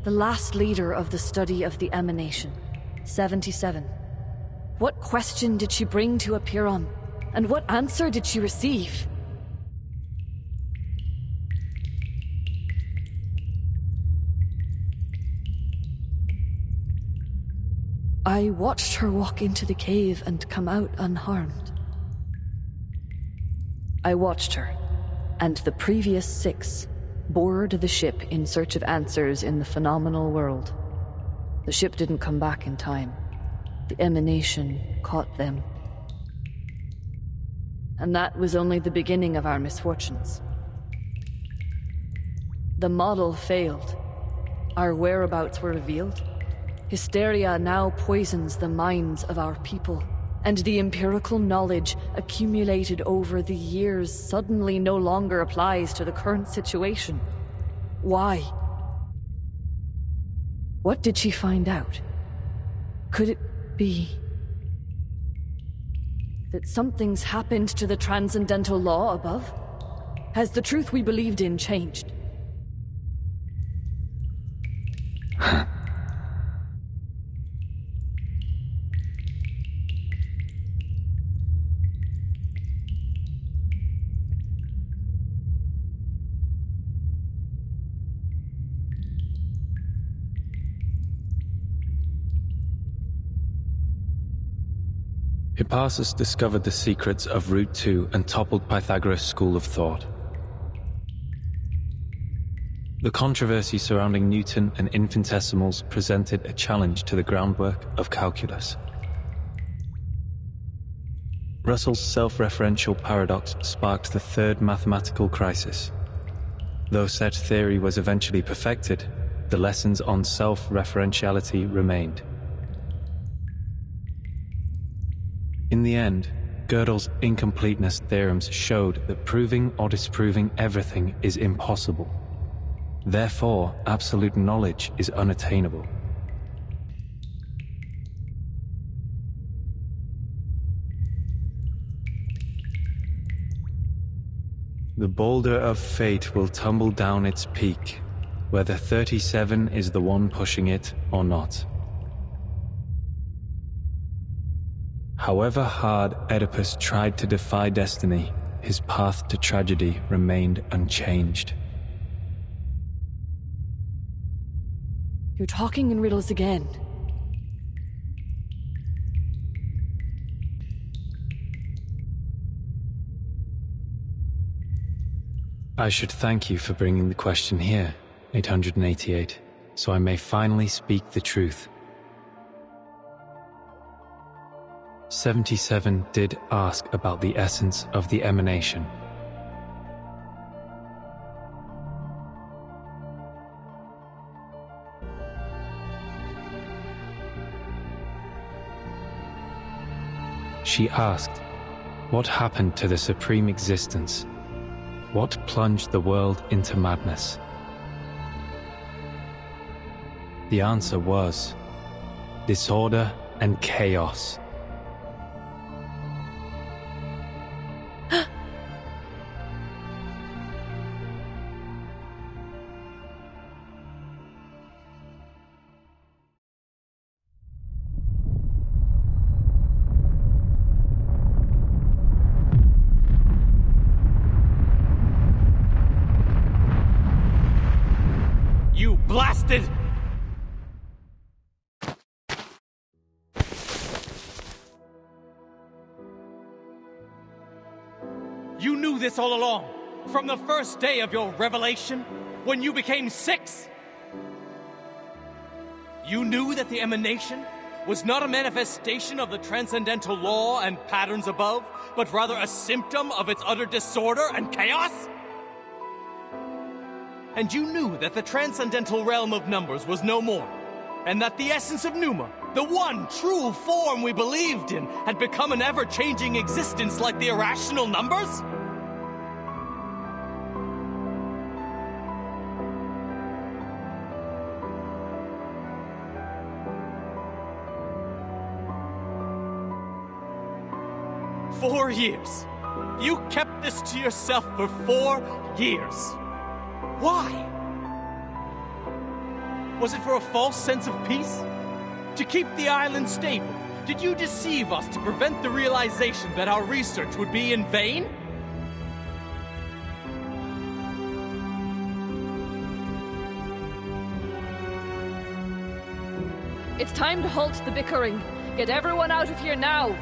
the last leader of the study of the emanation, 77. What question did she bring to Apiron, and what answer did she receive? I watched her walk into the cave and come out unharmed. I watched her, and the previous 6 board the ship in search of answers in the phenomenal world. The ship didn't come back in time. The emanation caught them. And that was only the beginning of our misfortunes. The model failed. Our whereabouts were revealed. Hysteria now poisons the minds of our people, and the empirical knowledge accumulated over the years suddenly no longer applies to the current situation. Why? What did she find out? Could it be that something's happened to the transcendental law above? Has the truth we believed in changed? Hippasus discovered the secrets of Route 2 and toppled Pythagoras' school of thought. The controversy surrounding Newton and infinitesimals presented a challenge to the groundwork of calculus. Russell's self-referential paradox sparked the third mathematical crisis. Though such theory was eventually perfected, the lessons on self-referentiality remained. In the end, Gödel's incompleteness theorems showed that proving or disproving everything is impossible. Therefore, absolute knowledge is unattainable. The boulder of fate will tumble down its peak, whether 37 is the one pushing it or not. However hard Oedipus tried to defy destiny, his path to tragedy remained unchanged. You're talking in riddles again. I should thank you for bringing the question here, 888, so I may finally speak the truth. 77 did ask about the essence of the emanation. She asked, what happened to the supreme existence? What plunged the world into madness? The answer was disorder and chaos. Blasted! You knew this all along, from the first day of your revelation, when you became 6. You knew that the emanation was not a manifestation of the transcendental law and patterns above, but rather a symptom of its utter disorder and chaos? And you knew that the transcendental realm of numbers was no more, and that the essence of Pneuma, the one true form we believed in, had become an ever-changing existence like the irrational numbers? 4 years. You kept this to yourself for 4 years. Why? Was it for a false sense of peace? To keep the island stable? Did you deceive us to prevent the realization that our research would be in vain? It's time to halt the bickering. Get everyone out of here now.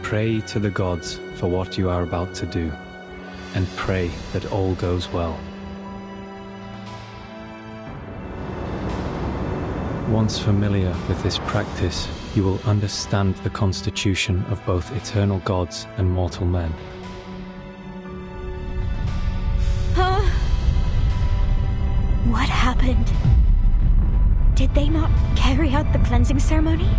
Pray to the gods for what you are about to do, and pray that all goes well. Once familiar with this practice, you will understand the constitution of both eternal gods and mortal men. What happened? Did they not carry out the cleansing ceremony?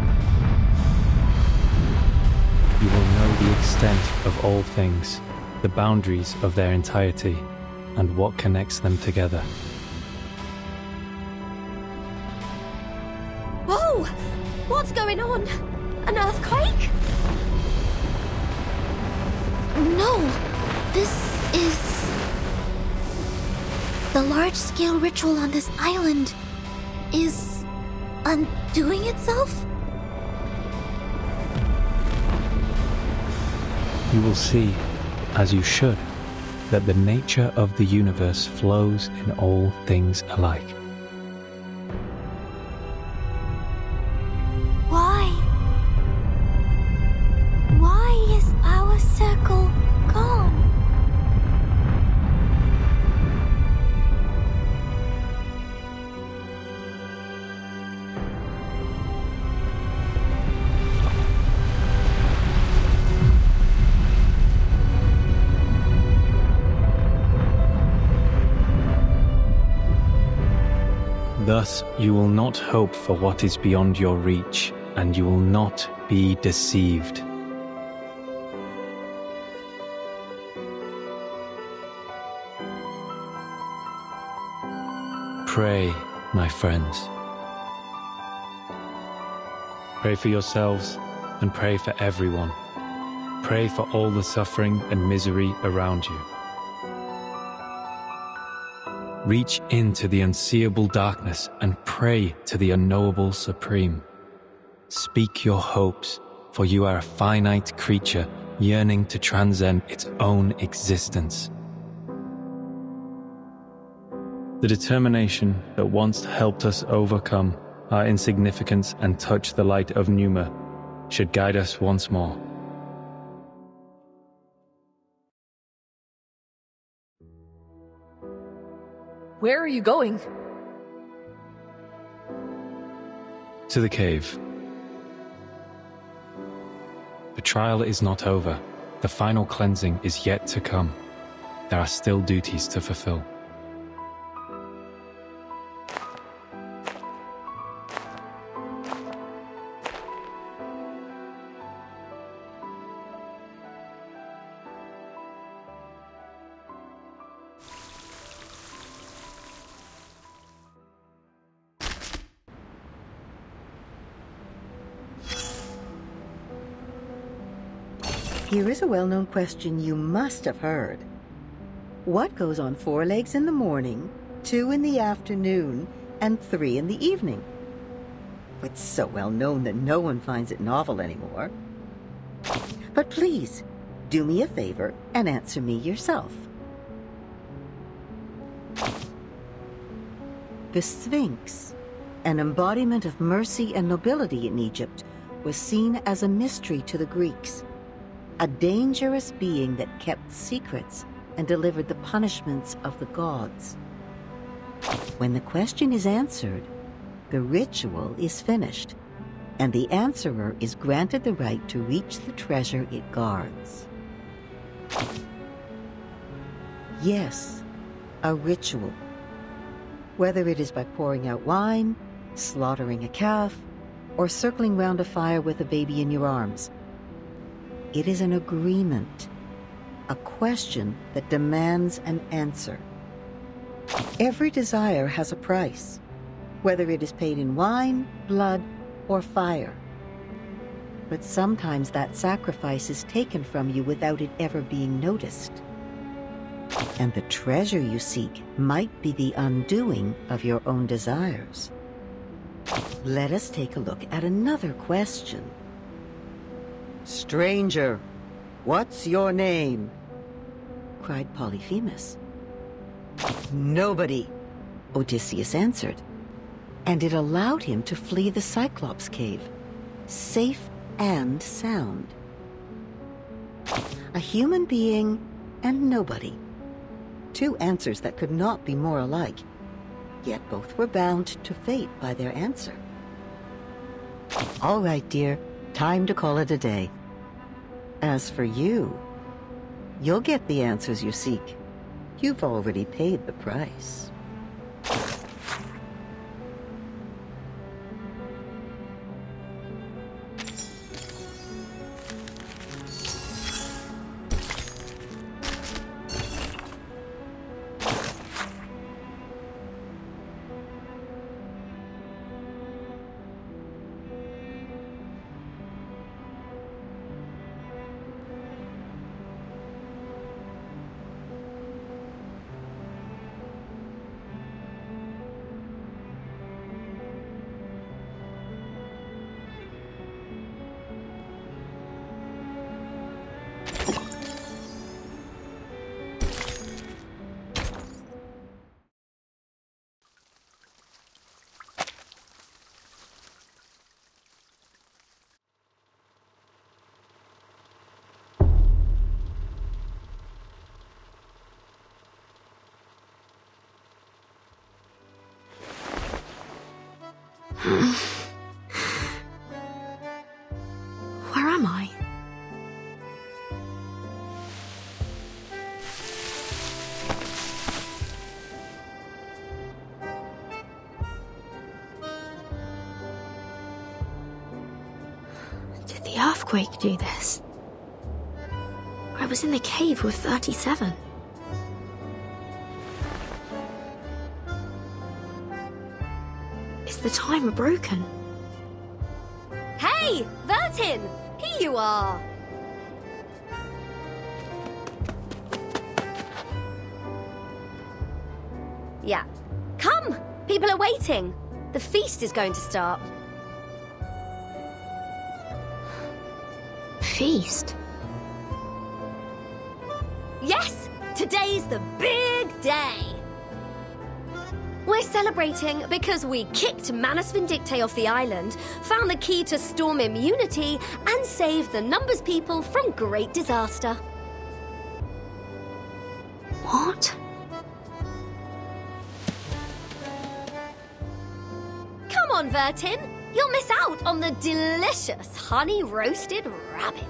You will know the extent of all things, the boundaries of their entirety, and what connects them together. Whoa! What's going on? An earthquake? No! This is... The large-scale ritual on this island is undoing itself? You will see, as you should, that the nature of the universe flows in all things alike. Why is our circle gone? Thus, you will not hope for what is beyond your reach, and you will not be deceived. Pray, my friends. Pray for yourselves, and pray for everyone. Pray for all the suffering and misery around you. Reach into the unseeable darkness and pray to the unknowable supreme. Speak your hopes, for you are a finite creature yearning to transcend its own existence. The determination that once helped us overcome our insignificance and touch the light of Numa should guide us once more. Where are you going? To the cave. The trial is not over. The final cleansing is yet to come. There are still duties to fulfill. Here is a well-known question you must have heard. What goes on 4 legs in the morning, 2 in the afternoon, and 3 in the evening? It's so well known that no one finds it novel anymore. But please, do me a favor and answer me yourself. The Sphinx, an embodiment of mercy and nobility in Egypt, was seen as a mystery to the Greeks. A dangerous being that kept secrets and delivered the punishments of the gods. When the question is answered, the ritual is finished, and the answerer is granted the right to reach the treasure it guards. Yes, a ritual. Whether it is by pouring out wine, slaughtering a calf, or circling round a fire with a baby in your arms. It is an agreement, a question that demands an answer. Every desire has a price, whether it is paid in wine, blood, or fire. But sometimes that sacrifice is taken from you without it ever being noticed. And the treasure you seek might be the undoing of your own desires. Let us take a look at another question. "Stranger, what's your name?" cried Polyphemus. "Nobody," Odysseus answered, and it allowed him to flee the Cyclops cave, safe and sound. A human being and nobody. Two answers that could not be more alike, yet both were bound to fate by their answer. All right, dear, time to call it a day. As for you, you'll get the answers you seek. You've already paid the price. Where am I? Did the earthquake do this? I was in the cave with 37. Is the timer broken? Hey, Vertin! Here you are! Yeah. Come! People are waiting. The feast is going to start. Feast? Yes! Today's the big day! We're celebrating because we kicked Manus Vindictae off the island, found the key to storm immunity, and saved the Numbers people from great disaster. What? Come on, Vertin. You'll miss out on the delicious honey-roasted rabbit.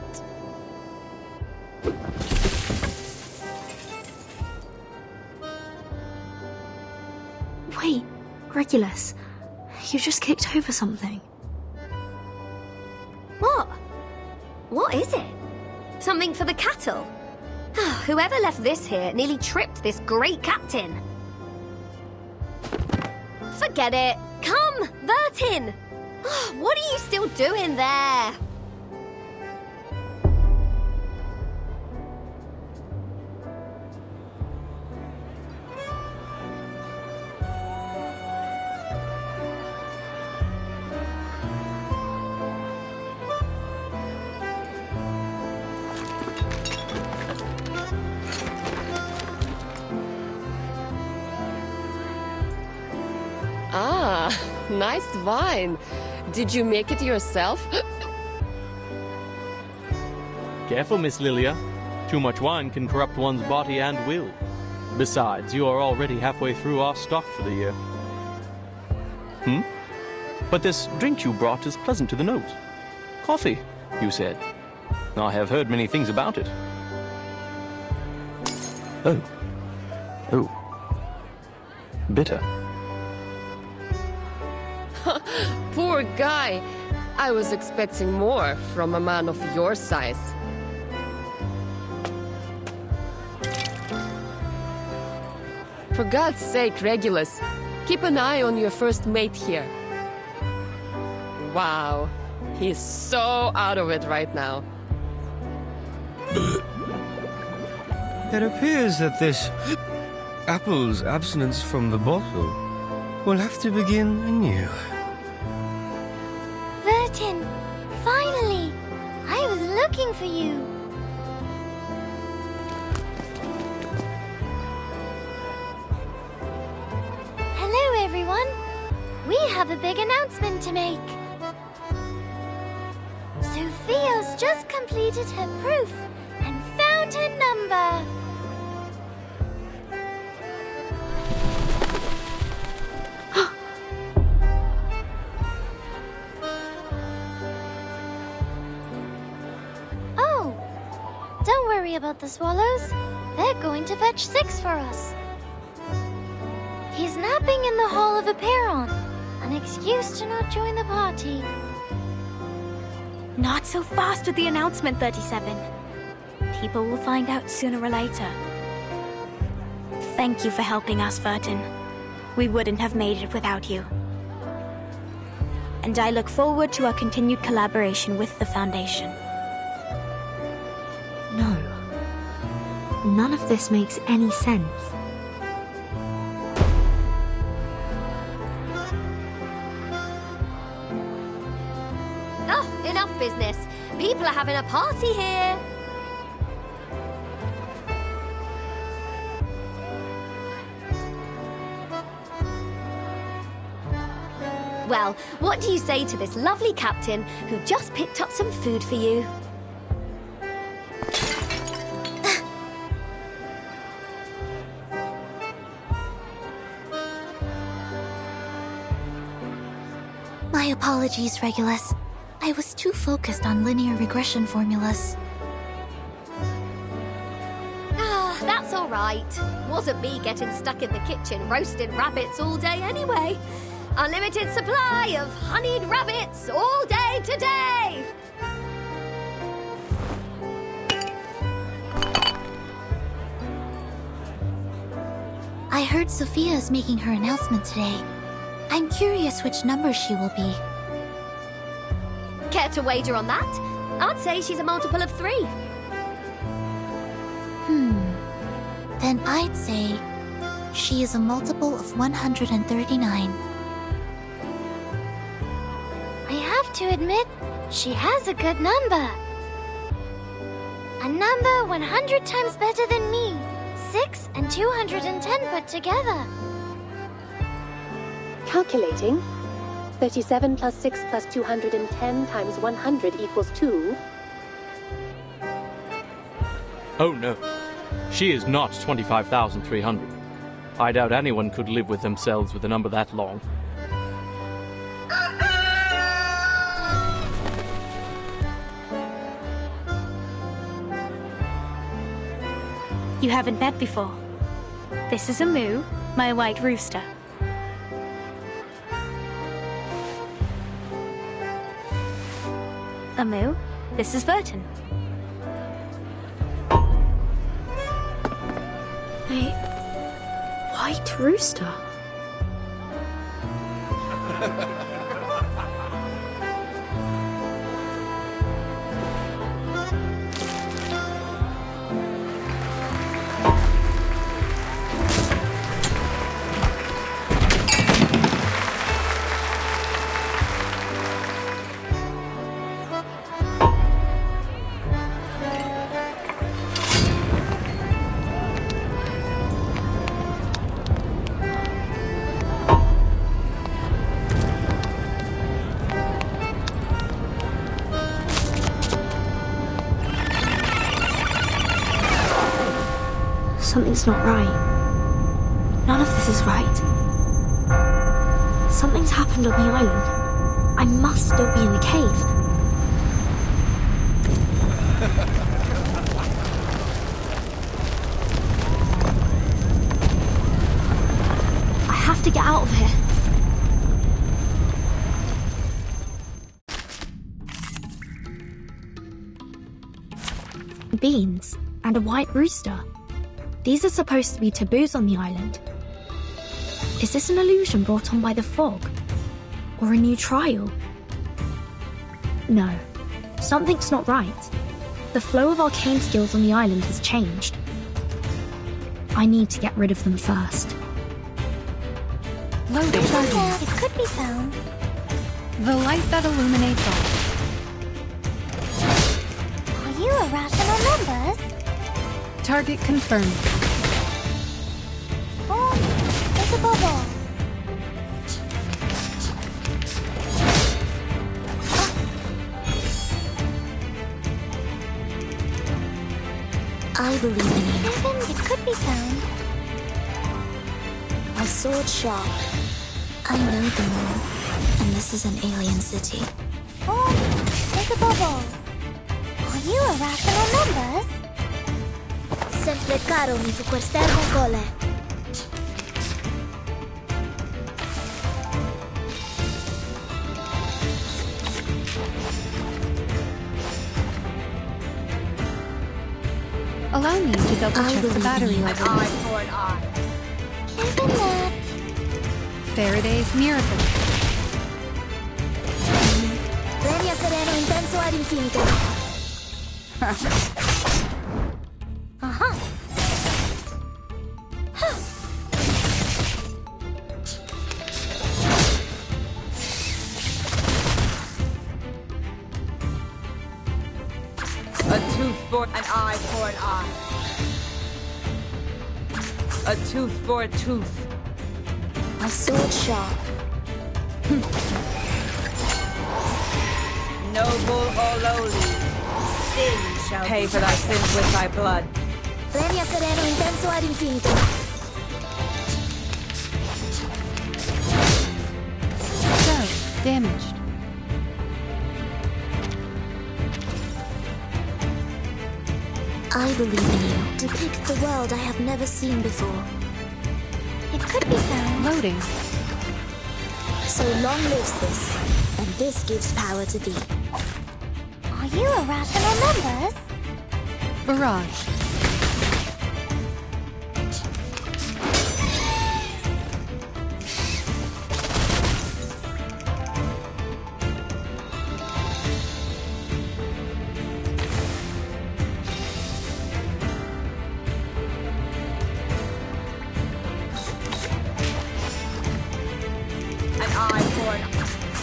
Wait, Regulus, you just kicked over something. What? What is it? Something for the cattle? Whoever left this here nearly tripped this great captain. Forget it. Come, Vertin. What are you still doing there? Ah, nice wine. Did you make it yourself? Careful, Miss Lilia. Too much wine can corrupt one's body and will. Besides, you are already halfway through our stock for the year. But this drink you brought is pleasant to the nose. Coffee, you said. I have heard many things about it. Oh. Bitter. Poor guy. I was expecting more from a man of your size. For God's sake, Regulus, keep an eye on your first mate here. Wow, he's so out of it right now. It appears that this apple's abstinence from the bottle will have to begin anew. Vertin, finally! I was looking for you. Hello, everyone. We have a big announcement to make. Sophia's just completed her proof and found her number. Oh, don't worry about the swallows. They're going to fetch 6 for us. He's napping in the Hall of Aperon, an excuse to not join the party. Not so fast with the announcement, 37. People will find out sooner or later. Thank you for helping us, Vertin. We wouldn't have made it without you. And I look forward to our continued collaboration with the Foundation. No. None of this makes any sense. Oh, enough business. People are having a party here. Well, what do you say to this lovely captain who just picked up some food for you? My apologies, Regulus. I was too focused on linear regression formulas. Ah, that's all right. Wasn't me getting stuck in the kitchen roasting rabbits all day anyway. Unlimited supply of honeyed rabbits all day today! I heard Sophia is making her announcement today. I'm curious which number she will be. Care to wager on that? I'd say she's a multiple of 3. Then I'd say she is a multiple of 139. I have to admit, she has a good number. A number 100 times better than me. 6 and 210 put together. Calculating. 37 plus 6 plus 210 times 100 equals 2. Oh no. She is not 25,300. I doubt anyone could live with themselves with a number that long. You haven't met before. This is Amu, my white rooster. Amu, this is Vertin. A white rooster? Something's not right. None of this is right. Something's happened on the island. I must still be in the cave. I have to get out of here. Beans and a white rooster. These are supposed to be taboos on the island, Is this an illusion brought on by the fog? Or a new trial? No, something's not right. The flow of arcane skills on the island has changed. I need to get rid of them first. Loading. It could be found. The light that illuminates all. Are you irrational numbers? Target confirmed. Form is above all. I believe in you. Even it could be found. My sword sharp. I know the moon, and this is an alien city. Form is above all. Are you irrational numbers? Sempre caro mi fu quest'ermo gole. Allow me to double check the battery level. Eye for an eye. Isn't that? Faraday's miracle. Premia sereno intenso ad infinito. Uh-huh. A tooth for an eye for an eye. A tooth for a tooth. My sword sharp. Noble or lowly, sin shall pay for thy sins with thy blood. Premia sereno intenso ad infinito. So, damaged. I believe in you. Depict the world I have never seen before. It could be found. Loading. So long lives this, and this gives power to thee. Are you irrational numbers? Barrage.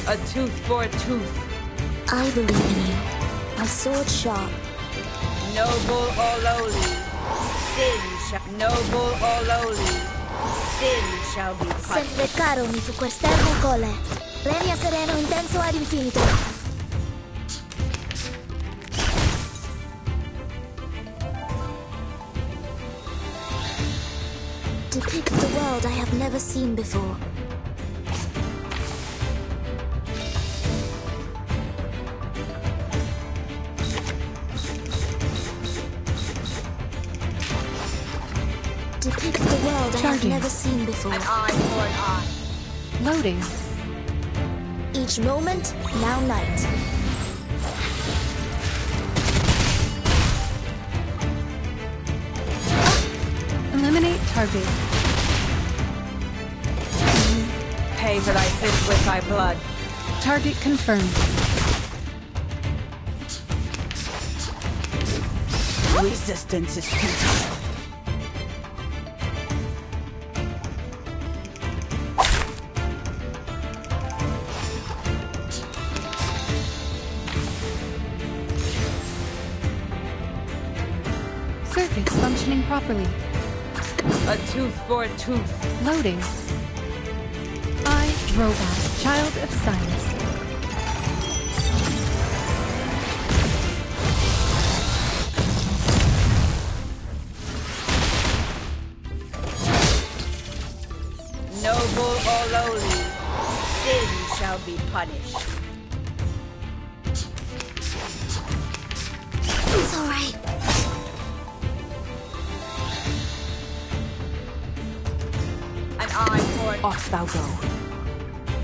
A tooth for a tooth. I believe in you. My sword sharp. Noble or lowly, sin shall. Noble or lowly, sin shall be punished. Sempre caro mi fu quest'ermo gole. Premia sereno intenso ad infinito. Depict the world I have never seen before. Depict the world I have never seen before. An eye for an eye. Loading. Each moment, now night. Eliminate target. Pay for thy sins with thy blood. Target confirmed. Resistance is futile. Circuits functioning properly. A tooth for a tooth. Loading. I, Robot, Child of Science. Noble or lowly, sin shall be punished. It's all right. An eye for an Off thou go.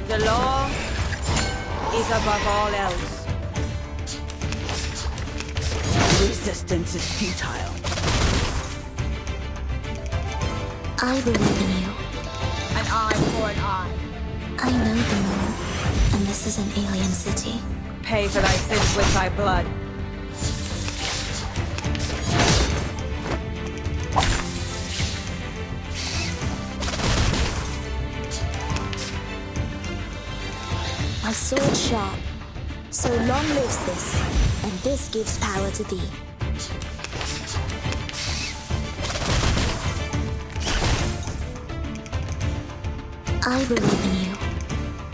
The law is above all else. Resistance is futile. I believe in you. An eye for an eye. I know the moon, and this is an alien city. Pay for thy sins with thy blood. My sword sharp. So long lives this, and this gives power to thee. I believe in you.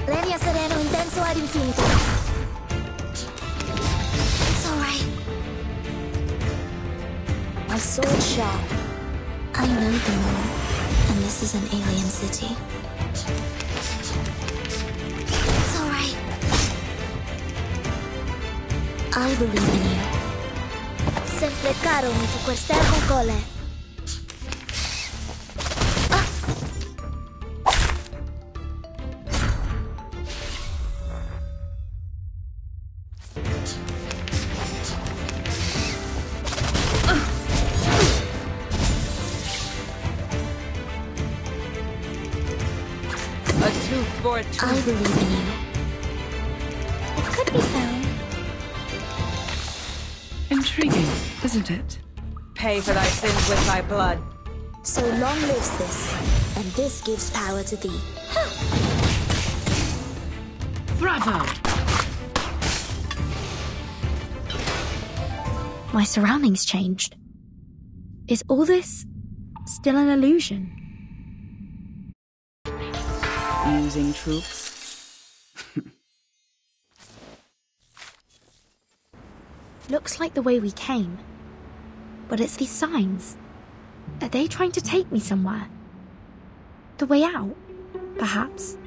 Legna sereno intenso ad infinito. It's alright. My sword sharp. I know the moon, and this is an alien city. It's alright. I believe in you. Sempre caro mi fu quest'erbo cole. I believe in you. It could be found. Intriguing, isn't it? Pay for thy sins with thy blood. So long lives this, and this gives power to thee. Bravo! My surroundings changed. Is all this still an illusion? Using troops. Looks like the way we came. But it's these signs. Are they trying to take me somewhere? The way out, perhaps?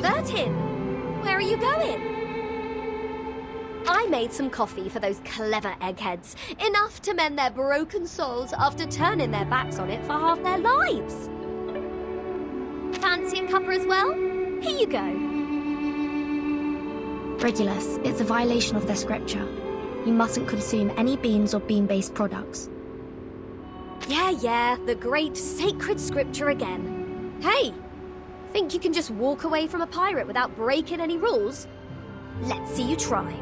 Vertin, where are you going? I made some coffee for those clever eggheads, enough to mend their broken souls after turning their backs on it for half their lives. Fancy a cuppa as well? Here you go. Regulus, it's a violation of their scripture. You mustn't consume any beans or bean-based products. Yeah, the great sacred scripture again. Hey, think you can just walk away from a pirate without breaking any rules? Let's see you try.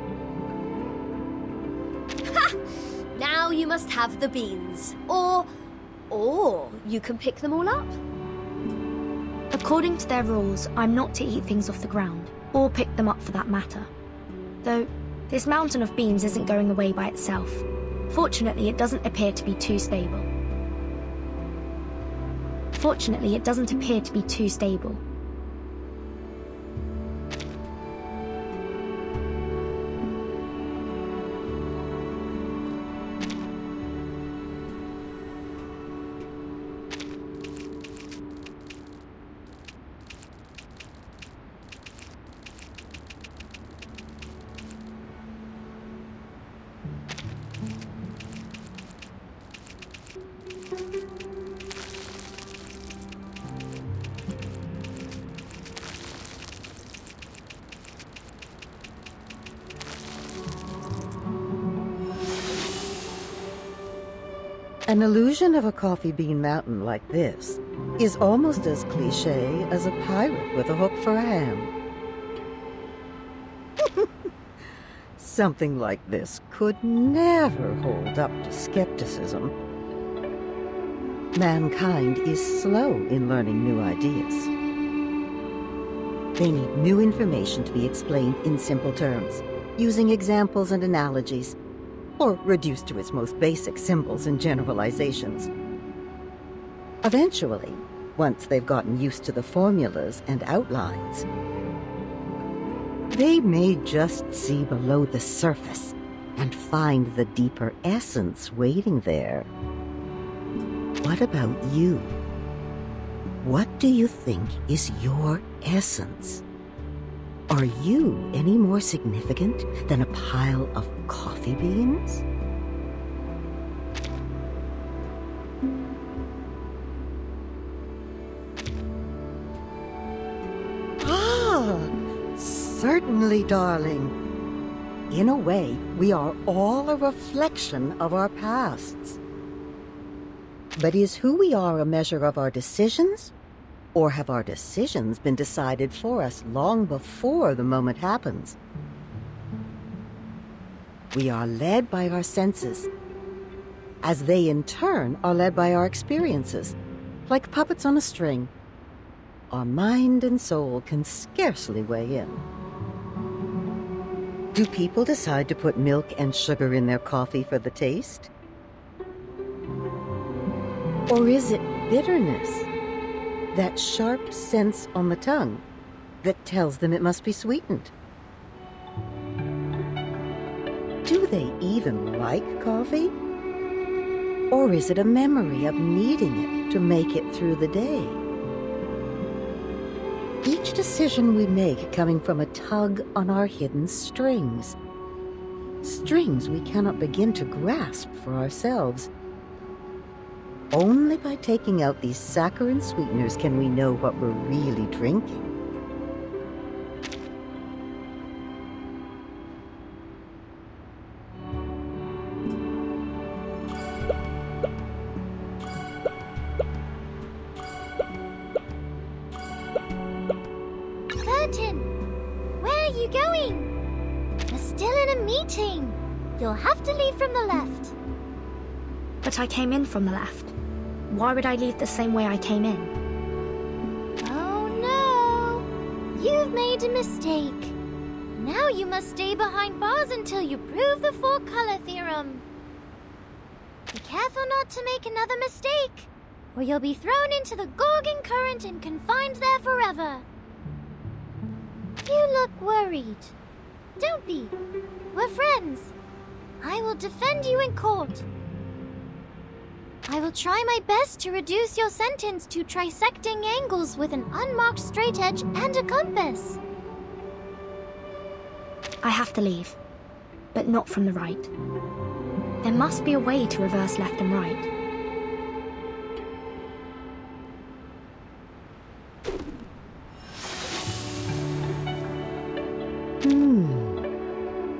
Ha! Now you must have the beans. Or you can pick them all up. According to their rules, I'm not to eat things off the ground, or pick them up for that matter. Though, this mountain of beans isn't going away by itself. Fortunately, it doesn't appear to be too stable. An illusion of a coffee bean mountain like this is almost as cliché as a pirate with a hook for a hand. Something like this could never hold up to skepticism. Mankind is slow in learning new ideas. They need new information to be explained in simple terms, using examples and analogies, or reduced to its most basic symbols and generalizations. Eventually, once they've gotten used to the formulas and outlines, they may just see below the surface and find the deeper essence waiting there. What about you? What do you think is your essence? Are you any more significant than a pile of coffee beans? certainly, darling. In a way, we are all a reflection of our pasts. But is who we are a measure of our decisions? Or have our decisions been decided for us long before the moment happens? We are led by our senses, as they in turn are led by our experiences, like puppets on a string. Our mind and soul can scarcely weigh in. Do people decide to put milk and sugar in their coffee for the taste? Or is it bitterness, that sharp sense on the tongue, that tells them it must be sweetened? Do they even like coffee? Or is it a memory of needing it to make it through the day? Each decision we make coming from a tug on our hidden strings. Strings we cannot begin to grasp for ourselves. Only by taking out these saccharine sweeteners can we know what we're really drinking. Vertin! Where are you going? We're still in a meeting. You'll have to leave from the left. But I came in from the left. Why would I leave the same way I came in? Oh no! You've made a mistake. Now you must stay behind bars until you prove the four-color theorem. Be careful not to make another mistake, or you'll be thrown into the Gorgon current and confined there forever. You look worried. Don't be. We're friends. I will defend you in court. I will try my best to reduce your sentence to trisecting angles with an unmarked straight edge and a compass. I have to leave, but not from the right. There must be a way to reverse left and right.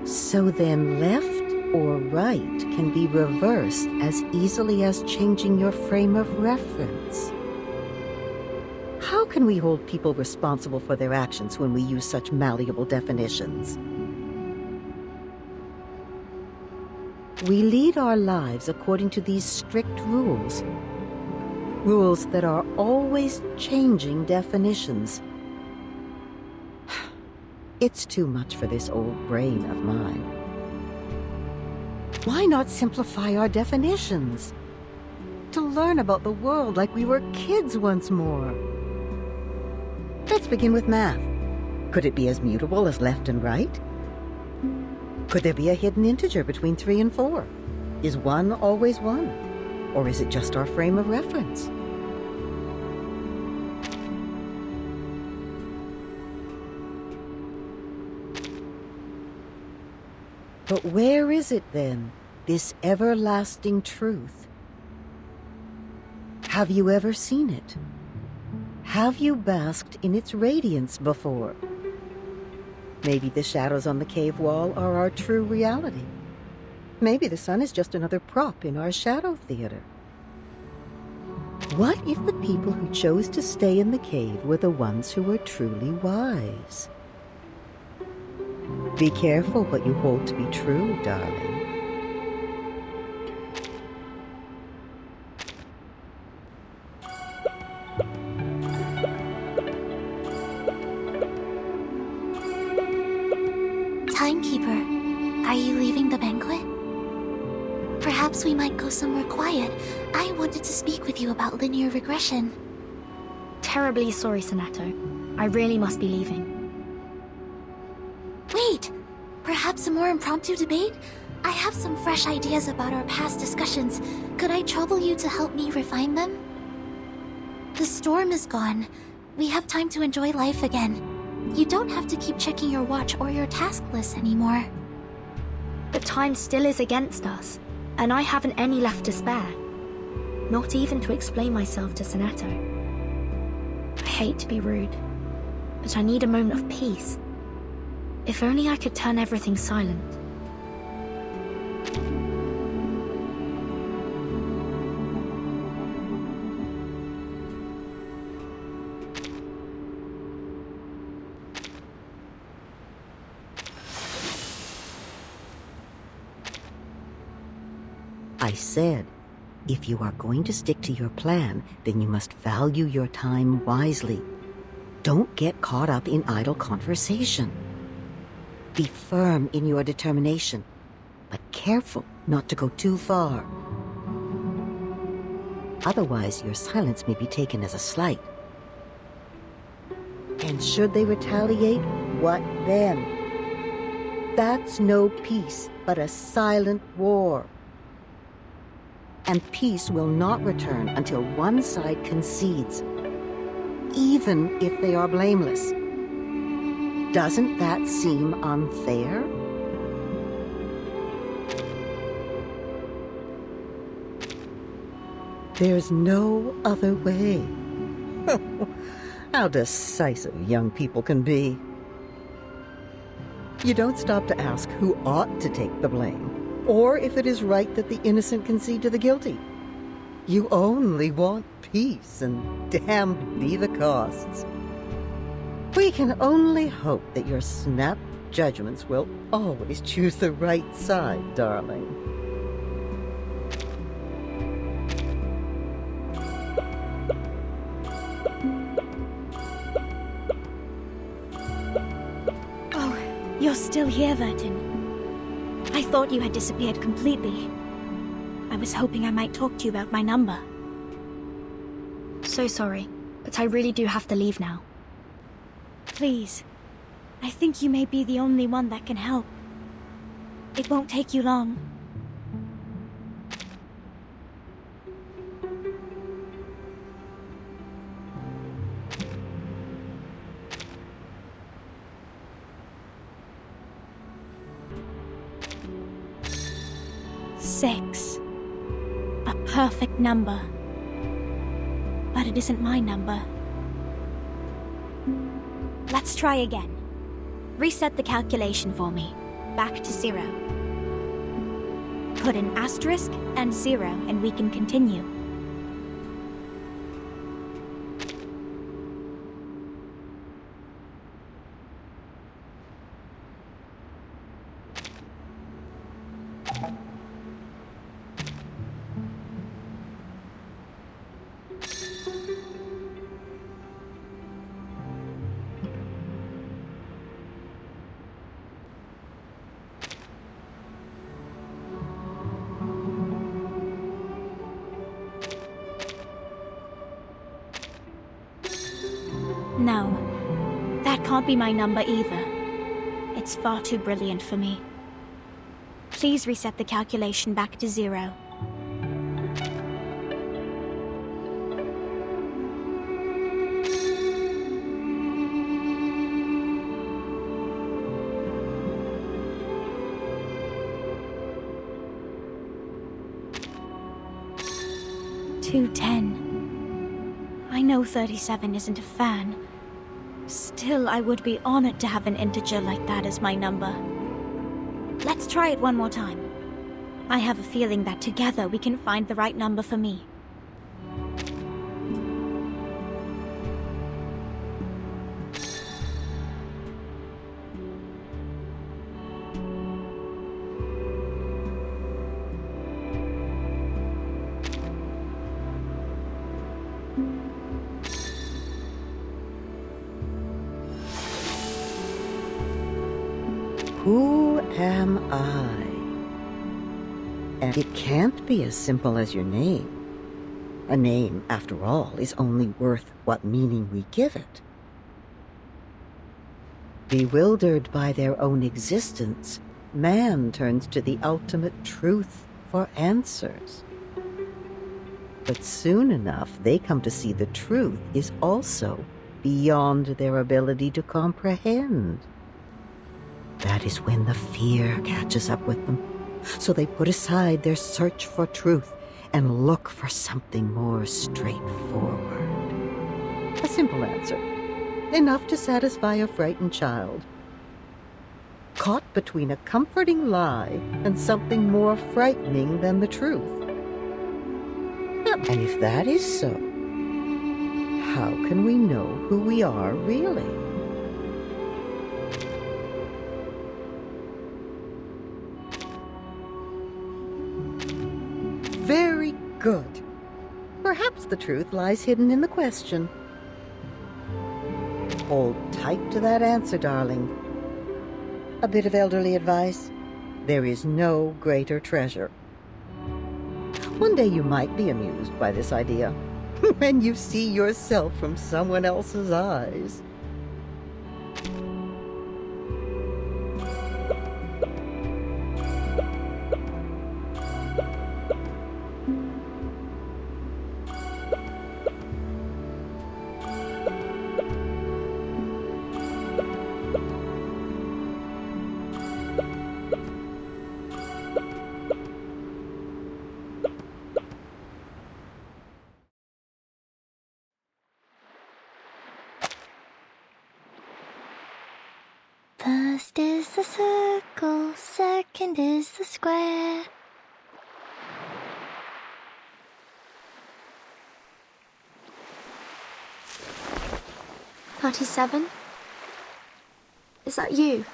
So then left or right can be reversed as easily as changing your frame of reference. How can we hold people responsible for their actions when we use such malleable definitions? We lead our lives according to these strict rules. Rules that are always changing definitions. It's too much for this old brain of mine. Why not simplify our definitions? To learn about the world like we were kids once more. Let's begin with math. Could it be as mutable as left and right? Could there be a hidden integer between 3 and 4? Is 1 always 1? Or is it just our frame of reference? But where is it then, this everlasting truth? Have you ever seen it? Have you basked in its radiance before? Maybe the shadows on the cave wall are our true reality. Maybe the sun is just another prop in our shadow theater. What if the people who chose to stay in the cave were the ones who were truly wise? Be careful what you hold to be true, darling. Timekeeper, are you leaving the banquet? Perhaps we might go somewhere quiet. I wanted to speak with you about linear regression. Terribly sorry, Sonato. I really must be leaving. Wait! Perhaps a more impromptu debate? I have some fresh ideas about our past discussions. Could I trouble you to help me refine them? The storm is gone. We have time to enjoy life again. You don't have to keep checking your watch or your task list anymore. But time still is against us, and I haven't any left to spare. Not even to explain myself to Sonato. I hate to be rude, but I need a moment of peace. If only I could turn everything silent. I said, if you are going to stick to your plan, then you must value your time wisely. Don't get caught up in idle conversation. Be firm in your determination, but careful not to go too far. Otherwise, your silence may be taken as a slight. And should they retaliate, what then? That's no peace, but a silent war. And peace will not return until one side concedes, even if they are blameless. Doesn't that seem unfair? There's no other way. How decisive young people can be. You don't stop to ask who ought to take the blame, or if it is right that the innocent concede to the guilty. You only want peace, and damned be the costs. We can only hope that your snap judgments will always choose the right side, darling. Oh, you're still here, Vertin. I thought you had disappeared completely. I was hoping I might talk to you about my number. So sorry, but I really do have to leave now. Please, I think you may be the only one that can help. It won't take you long. Six. A perfect number. But it isn't my number. Let's try again. Reset the calculation for me. Back to 0. Put an asterisk and 0 and we can continue. No, that can't be my number either. It's far too brilliant for me. Please reset the calculation back to 0. $2.10. I know 37 isn't a fan. Still, I would be honored to have an integer like that as my number. Let's try it one more time. I have a feeling that together we can find the right number for me. Who am I? And it can't be as simple as your name. A name, after all, is only worth what meaning we give it. Bewildered by their own existence, man turns to the ultimate truth for answers. But soon enough, they come to see the truth is also beyond their ability to comprehend. That is when the fear catches up with them. So they put aside their search for truth and look for something more straightforward. A simple answer, enough to satisfy a frightened child. caught between a comforting lie and something more frightening than the truth. And if that is so, how can we know who we are really? Very good. Perhaps the truth lies hidden in the question. Hold tight to that answer, darling. A bit of elderly advice: there is no greater treasure. One day you might be amused by this idea, when you see yourself from someone else's eyes. First is the circle, second is the square. "37? Is that you?"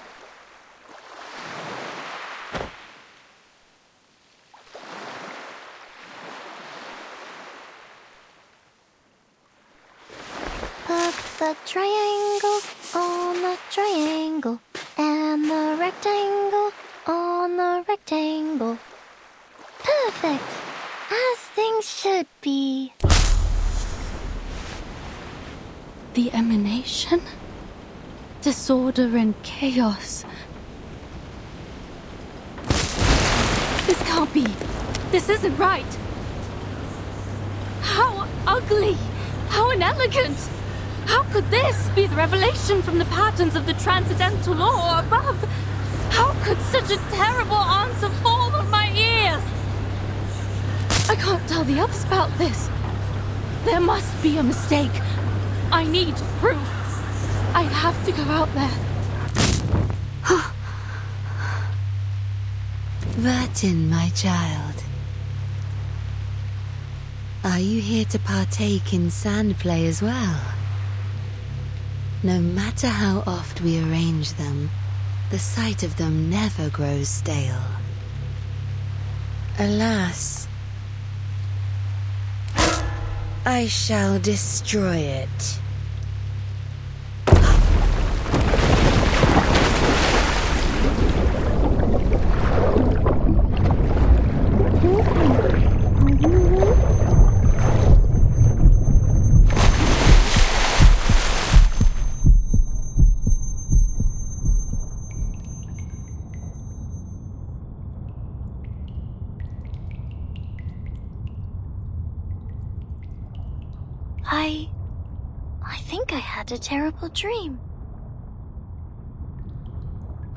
Put the triangle on the triangle, and the rectangle on the rectangle. Perfect! As things should be. The emanation? Disorder and chaos. This can't be. This isn't right. How ugly! How inelegant! How could this be the revelation from the patterns of the transcendental law above? How could such a terrible answer fall on my ears? I can't tell the others about this. There must be a mistake. I need proof. I have to go out there. Vertin, my child. Are you here to partake in sand play as well? No matter how oft we arrange them, the sight of them never grows stale. Alas, I shall destroy it. I think I had a terrible dream.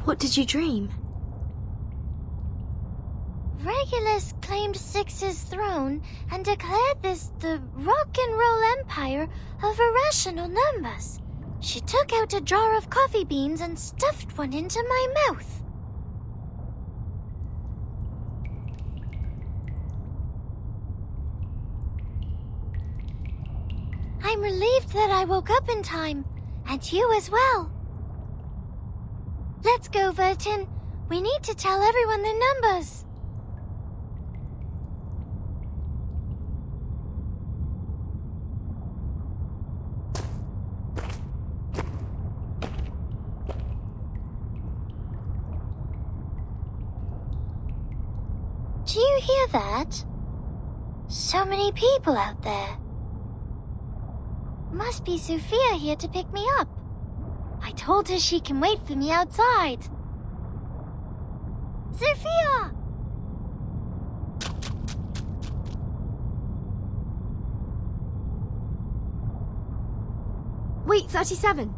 What did you dream? Regulus claimed Six's throne and declared this the rock and roll empire of irrational numbers. She took out a jar of coffee beans and stuffed one into my mouth. I'm relieved that I woke up in time, and you as well. Let's go, Vertin. We need to tell everyone the numbers. Do you hear that? So many people out there. Must be Sophia here to pick me up. I told her she can wait for me outside. Sophia! Wait, 37.